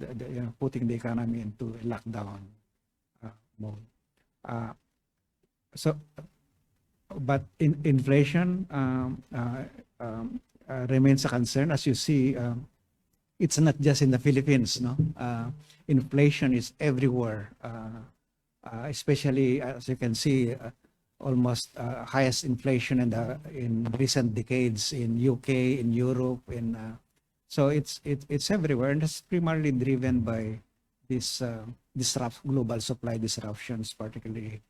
putting the economy into a lockdown mode. But inflation remains a concern. As you see, it's not just in the Philippines, no. Inflation is everywhere, especially as you can see, almost highest inflation in recent decades in UK, in Europe, so it's everywhere, and it's primarily driven by this global supply disruptions, particularly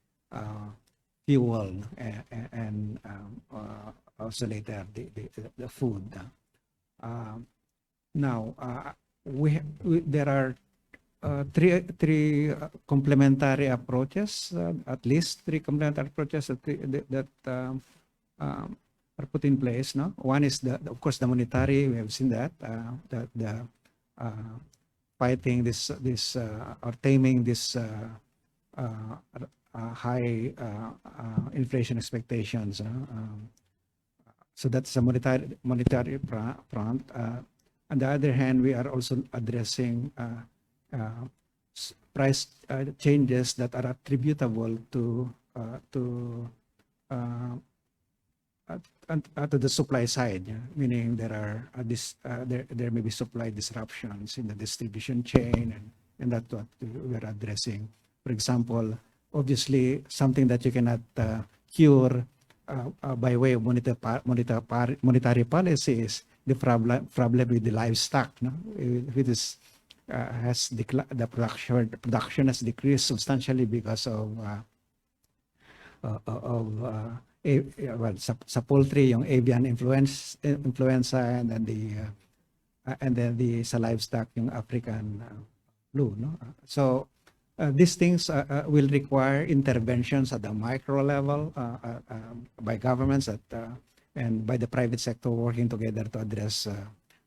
fuel and also later the food. Now there are three complementary approaches, at least three complementary approaches that are put in place. No, one is of course the monetary. We have seen that the fighting this or taming this high inflation expectations. So that's a monetary front. On the other hand, we are also addressing price changes that are attributable to the supply side, meaning there may be supply disruptions in the distribution chain, and that's what we are addressing. For example, obviously something that you cannot cure by way of monetary policy is the problem with the livestock, no? It is the production has decreased substantially because of sa poultry, yung avian influenza, and then sa livestock, yung African flu, no? So these things will require interventions at the micro level by governments and by the private sector working together to address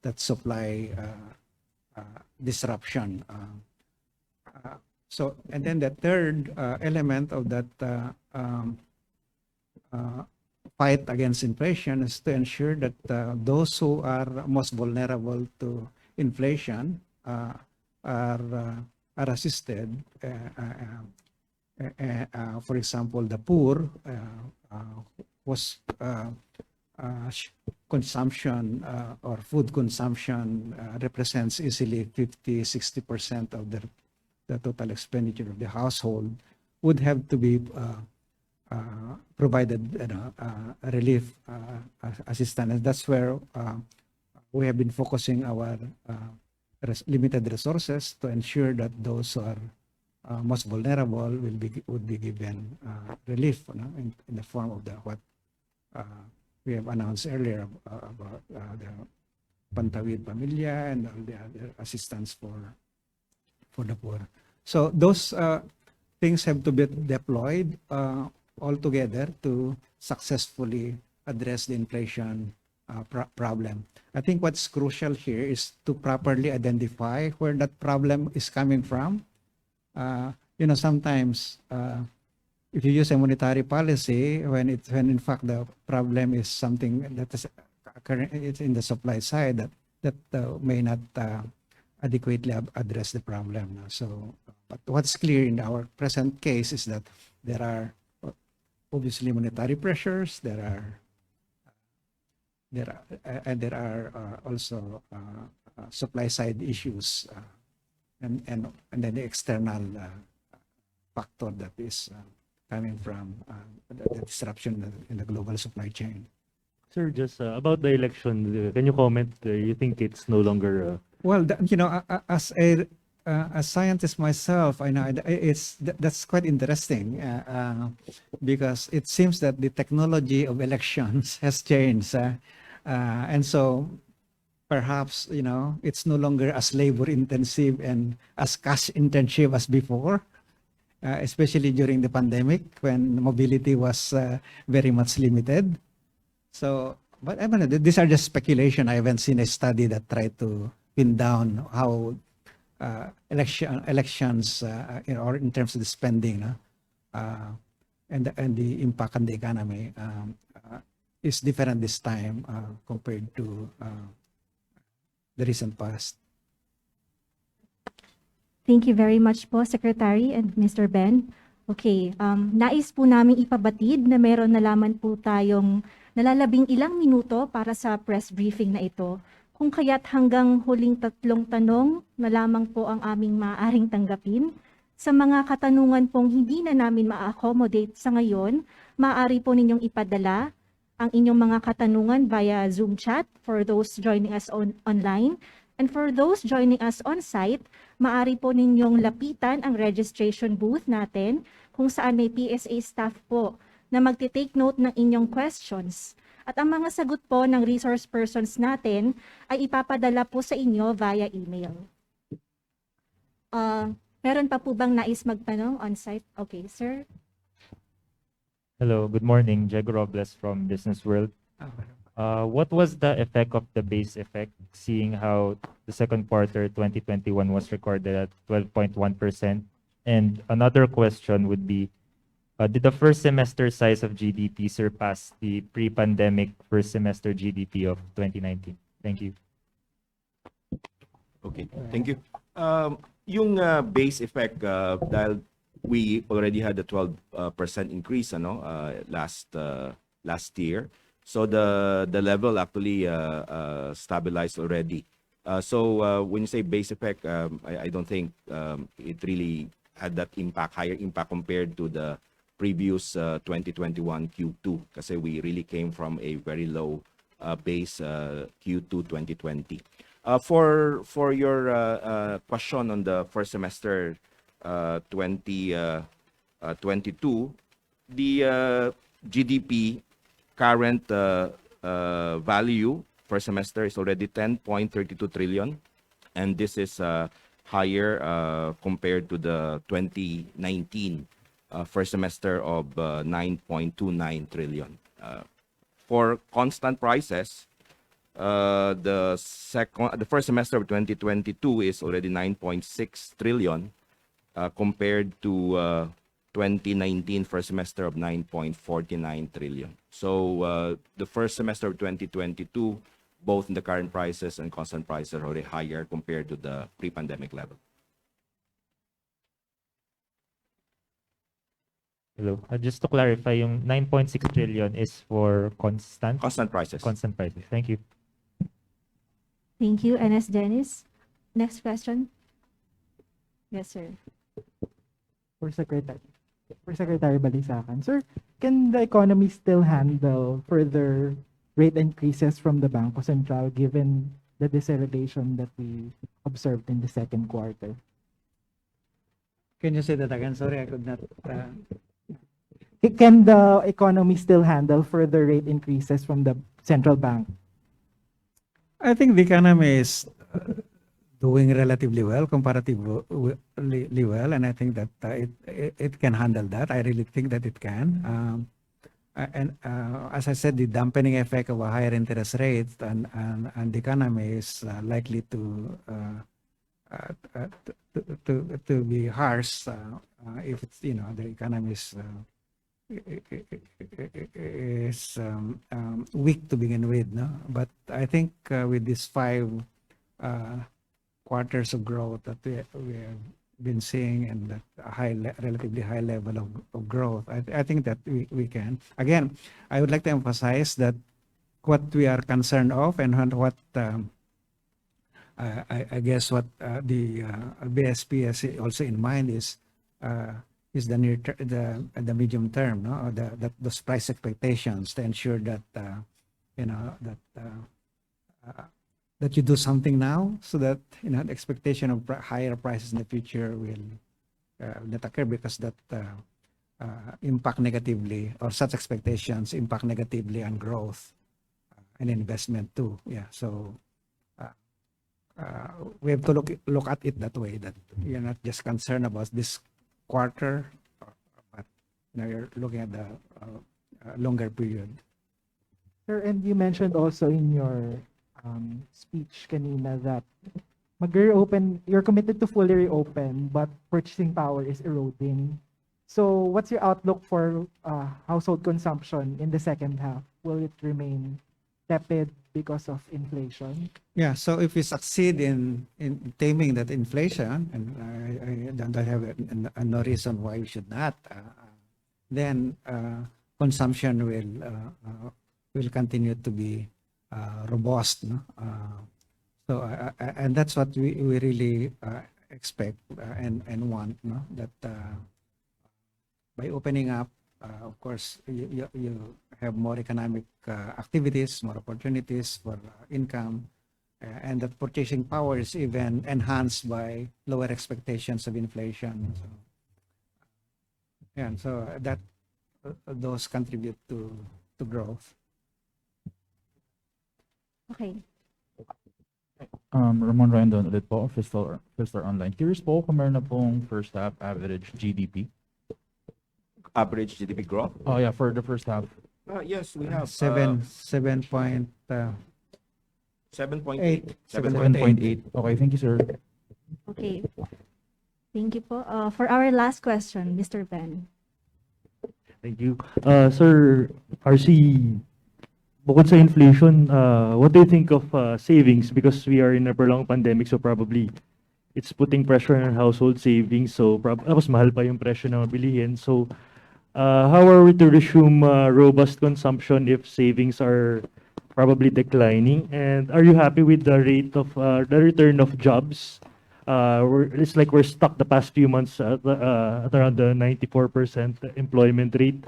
that supply disruption. So, and then the third element of that fight against inflation is to ensure that those who are most vulnerable to inflation are assisted. For example, the poor was consumption or food consumption represents easily 50-60% of the total expenditure of the household, would have to be provided relief assistance. And that's where we have been focusing our limited resources to ensure that those who are most vulnerable would be given relief, in the form of what we have announced earlier about the Pantawid Pamilya and all the other assistance for the poor. So those things have to be deployed all together to successfully address the inflation problem. I think what's crucial here is to properly identify where that problem is coming from. Sometimes if you use a monetary policy when in fact the problem is something that is it's in the supply side that may not adequately address the problem. So, but what's clear in our present case is that there are obviously monetary pressures. There are also supply side issues, and then the external factor that is coming from the disruption in the global supply chain. Sir, just about the election, can you comment? You think it's no longer Well, as a scientist myself, I know that's quite interesting because it seems that the technology of elections has changed, and so perhaps it's no longer as labor intensive and as cash intensive as before, especially during the pandemic when mobility was very much limited. So, but I mean, these are just speculation. I haven't seen a study that tried to pin down how elections, or in terms of the spending, and the impact on the economy is different this time compared to the recent past. Thank you very much po, Secretary and Mr. Ben. Okay, nais po namin ipabatid na meron na lamang po tayong nalalabing ilang minuto para sa press briefing na ito. Kung kaya't hanggang huling 3 tanong na lamang po ang aming maaaring tanggapin. Sa mga katanungan pong hindi na namin ma-accommodate sa ngayon, maaari po ninyong ipadala ang inyong mga katanungan via Zoom chat for those joining us online. And for those joining us on-site, maaari po ninyong lapitan ang registration booth natin kung saan may PSA staff po na magte-take note ng inyong questions. At ang mga sagot po ng resource persons natin ay ipapadala po sa inyo via email. Meron pa po bang nais magtanong on-site? Okay, sir. Hello, good morning. Jego Robles from Business World. What was the effect of the base effect, seeing how the second quarter 2021 was recorded at 12.1%? And another question would be, did the first semester size of GDP surpass the pre-pandemic first semester GDP of 2019? Thank you. Okay, thank you. Yung base effect, dahil we already had a 12% increase last year. So the level actually stabilized already. So when you say base effect, I don't think it really had that higher impact compared to the previous 2021 Q2 kasi we really came from a very low base Q2 2020. For your question on the first semester 2022, the GDP current value first semester is already 10.32 trillion, and this is higher compared to the 2019 first semester of 9.29 trillion. For constant prices, The first semester of 2022 is already 9.6 trillion compared to 2019 first semester of 9.49 trillion. So the first semester of 2022, both in the current prices and constant prices, are already higher compared to the pre-pandemic level. Hello. Just to clarify, yung 9.6 trillion is for constant Constant prices. prices. Thank you. Thank you, NS Dennis. Next question. Yes, sir. For Secretary Balisacan. Sir, can the economy still handle further rate increases from the Bangko Sentral given the deceleration that we observed in the second quarter? Can you say that again? Sorry, I could not. Can the economy still handle further rate increases from the central bank? I think the economy is doing relatively well, comparatively well, and I think that it can handle that. I really think that it can. As I said, the dampening effect of a higher interest rate and the economy is likely to be harsh if it's, you know, the economy is weak to begin with, no? But I think with these 5 quarters of growth that we have been seeing and that relatively high level of growth, I think that we can. Again, I would like to emphasize that what we are concerned of and what I guess what the BSP has also in mind is the medium term, no? Or those price expectations to ensure that you know that you do something now so that, you know, the expectation of higher prices in the future will not occur, because that impact negatively, or such expectations impact negatively on growth and investment too. Yeah, so we have to look at it that way, that you're not just concerned about this quarter, but, you know, you're looking at the longer period. Sir, and you mentioned also in your speech kanina that you're committed to fully reopen, but purchasing power is eroding. So what's your outlook for household consumption in the second half? Will it remain tepid because of inflation? Yeah, so if we succeed in taming that inflation, and I don't have no reason why we should not, then consumption will continue to be robust, no? So and that's what we really expect and want, no? That by opening up, of course, you have more economic activities, more opportunities for income, and that purchasing power is even enhanced by lower expectations of inflation. So, yeah, and so that those contribute to growth. Okay. Ramon Rendon ulit po, Fistar Online. Curious po kung meron na pong first half average GDP. Average GDP growth? Oh yeah, for the first half. Yes, we have 7.8. 7.8. 7.8. Okay, thank you, sir. Okay. Thank you po. For our last question, Mr. Ben. Thank you. Sir, RC, bukod sa inflation, what do you think of savings? Because we are in a prolonged pandemic, so probably it's putting pressure on household savings. So tapos mahal pa yung presyo na mabilihin. So how are we to resume robust consumption if savings are probably declining? And are you happy with the rate of the return of jobs? It's like we're stuck the past few months at around the 94% employment rate.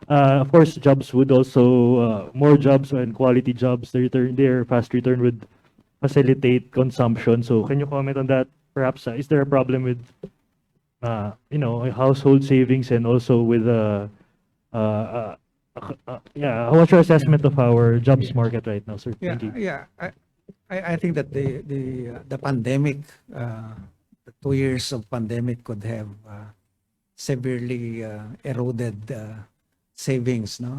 Of course, jobs would also more jobs and quality jobs. Their fast return would facilitate consumption. So, can you comment on that? Perhaps is there a problem with household savings and also with what's your assessment of our jobs market right now, sir? Thank you. Yeah. I think that the pandemic, the 2 years of pandemic could have severely eroded savings, no,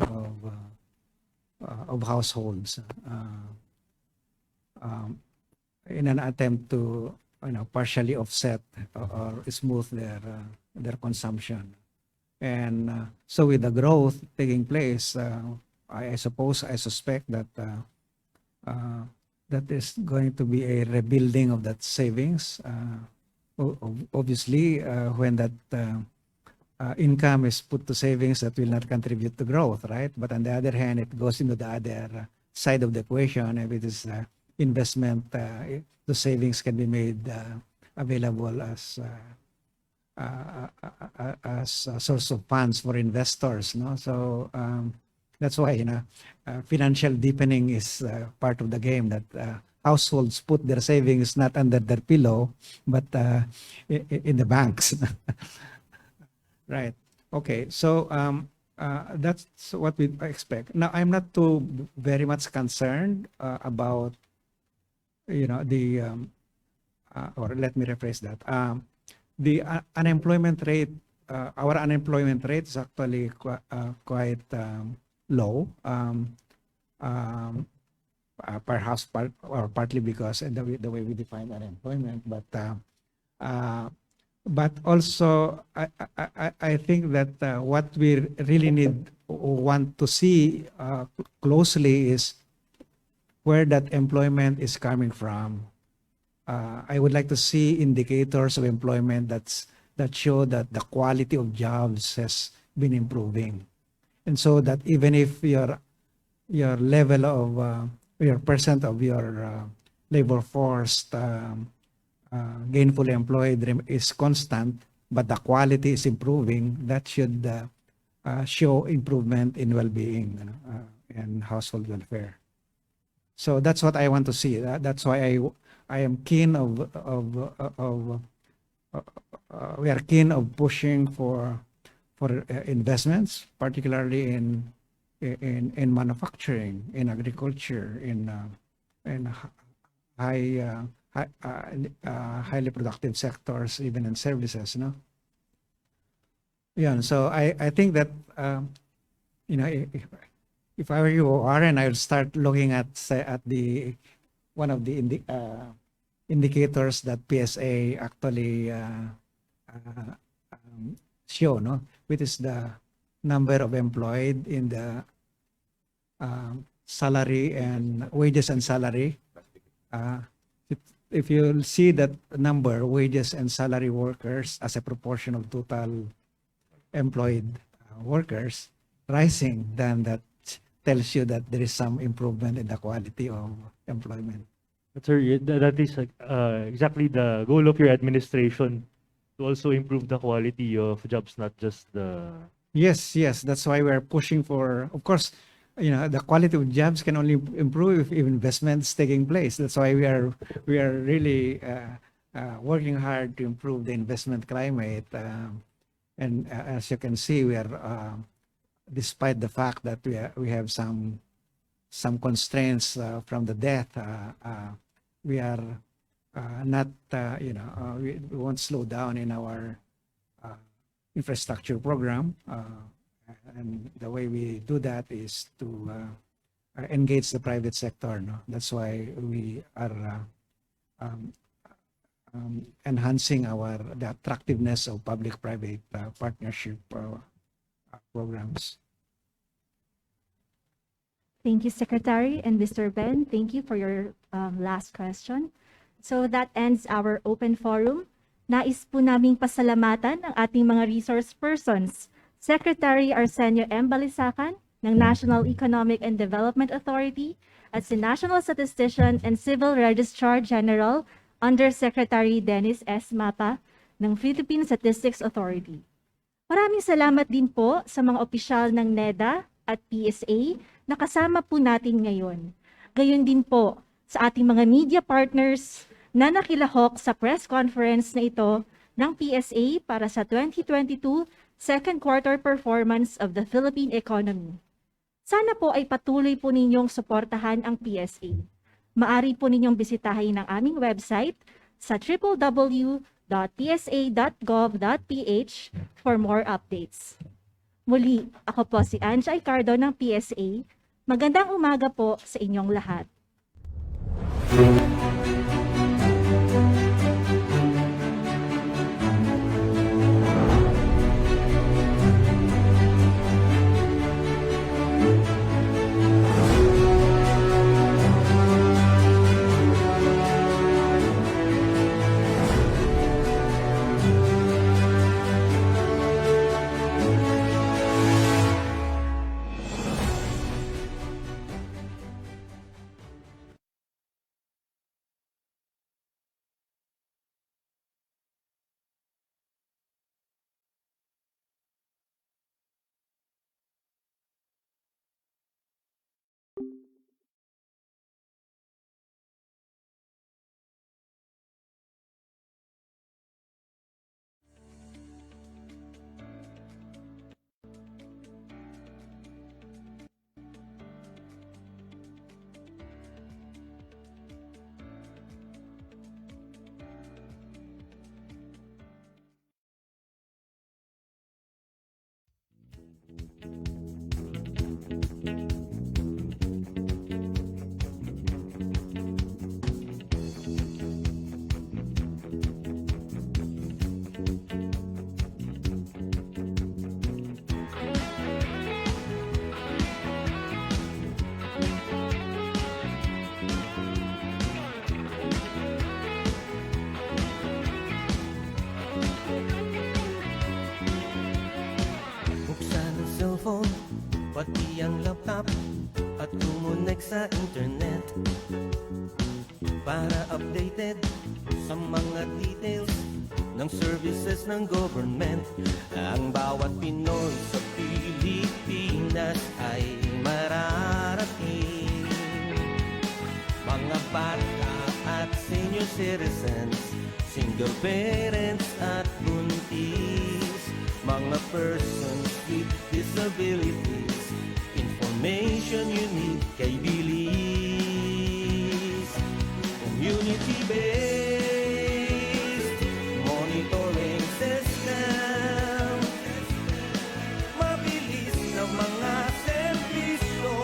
of households. in an attempt to partially offset or smooth their consumption. And so with the growth taking place, I suspect that that is going to be a rebuilding of that savings. Obviously, when that income is put to savings, that will not contribute to growth, right? But on the other hand, it goes into the other side of the equation. If it is investment, the savings can be made available as a source of funds for investors. No, so that's why financial deepening is part of the game. That households put their savings not under their pillow, but in the banks. Right. Okay. So that's what we expect. Now, I'm not too very much concerned about the or let me rephrase that. The unemployment rate, our unemployment rate is actually quite low, perhaps partly because of the way we define unemployment, but also I think that what we really want to see closely is where that employment is coming from. I would like to see indicators of employment that show that the quality of jobs has been improving, and so that even if your level of your percent of your labor force gainfully employed is constant, but the quality is improving, that should show improvement in well-being and household welfare. So that's what I want to see. That's why I am keen we are keen of pushing for investments, particularly in manufacturing, in agriculture, in highly productive sectors, even in services. No. Yeah. So I think that if I were you, Warren, I would start looking at the one of the indicators that PSA actually show, no, which is the number of employed in the salary and wages and salary. If you see that number, wages and salary workers as a proportion of total employed workers rising, then that tells you that there is some improvement in the quality of employment. But sir, that is exactly the goal of your administration, to also improve the quality of jobs, not just the... Yes, that's why we're pushing for, of course, the quality of jobs can only improve if investments taking place. That's why we are really working hard to improve the investment climate. And as you can see, we are, despite the fact that we have some constraints from the debt, we are not, we won't slow down in our infrastructure program. And the way we do that is to engage the private sector. No? That's why we are enhancing the attractiveness of public-private partnership programs. Thank you, Secretary. And Mr. Ben, thank you for your last question. So that ends our open forum. Nais po naming pasalamatan ang ating mga resource persons, Secretary Arsenio M. Balisacan ng National Economic and Development Authority at si National Statistician and Civil Registrar General Undersecretary Dennis S. Mapa ng Philippine Statistics Authority. Maraming salamat din po sa mga opisyal ng NEDA at PSA na kasama po natin ngayon. Gayon din po sa ating mga media partners na nakilahok sa press conference na ito ng PSA para sa 2022 second quarter performance of the Philippine economy. Sana po ay patuloy po ninyong suportahan ang PSA. Maari po ninyong bisitahin ang aming website sa www.psa.gov.ph for more updates. Muli, ako po si Anja Icardo ng PSA. Magandang umaga po sa inyong lahat. Buksan ang cellphone, pati ang laptop, at kumonek sa internet para updated sa mga details ng services ng government. Ang bawat Pinoy sa Pilipinas ay mararating. Mga bata at senior citizens, single parents at buntis, mga persons with disabilities, information you need kay bilis. Community-based monitoring system, mabilis na mga serbisyo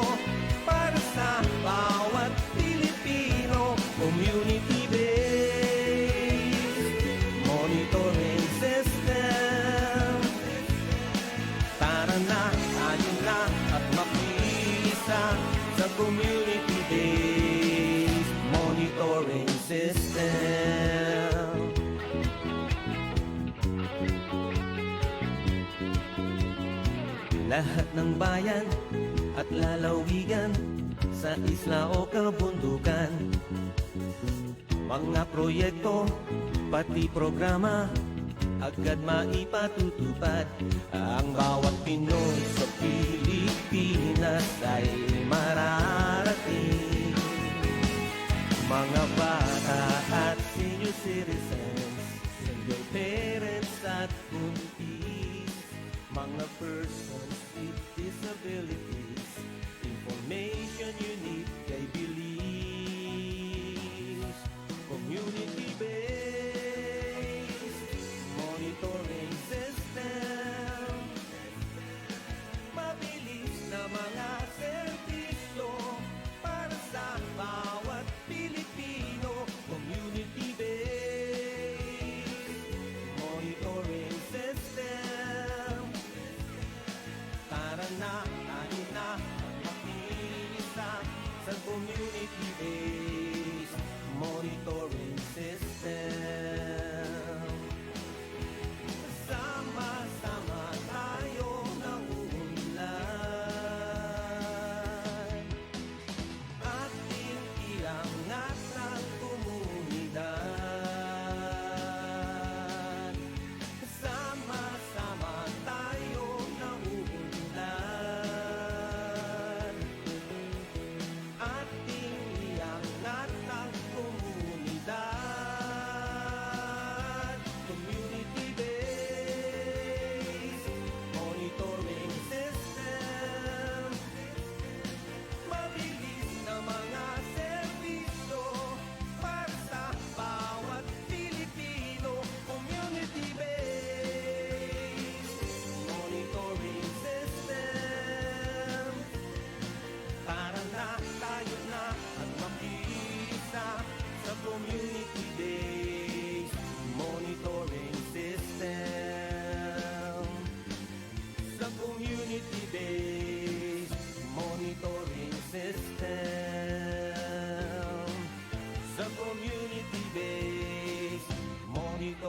para sa bawat Pilipino. Community-based monitoring system, tara na, tayo na at makiisa sa community-based monitoring system. Lahat ng bayan at lalawigan sa isla o kabundukan, mga proyekto pati programa agad maipatutupad. Ang bawat Pinoy sa Pilipinas ay mararating. Mga bata at senior citizens, single parents at buntis, mga persons with disabilities, information you need kay bilis. Community-based monitoring system, mabilis na mga serbisyo para sa bawat Pilipino. Community-based monitoring system, tara na, tayo na, makiisa sa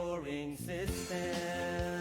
scoring system.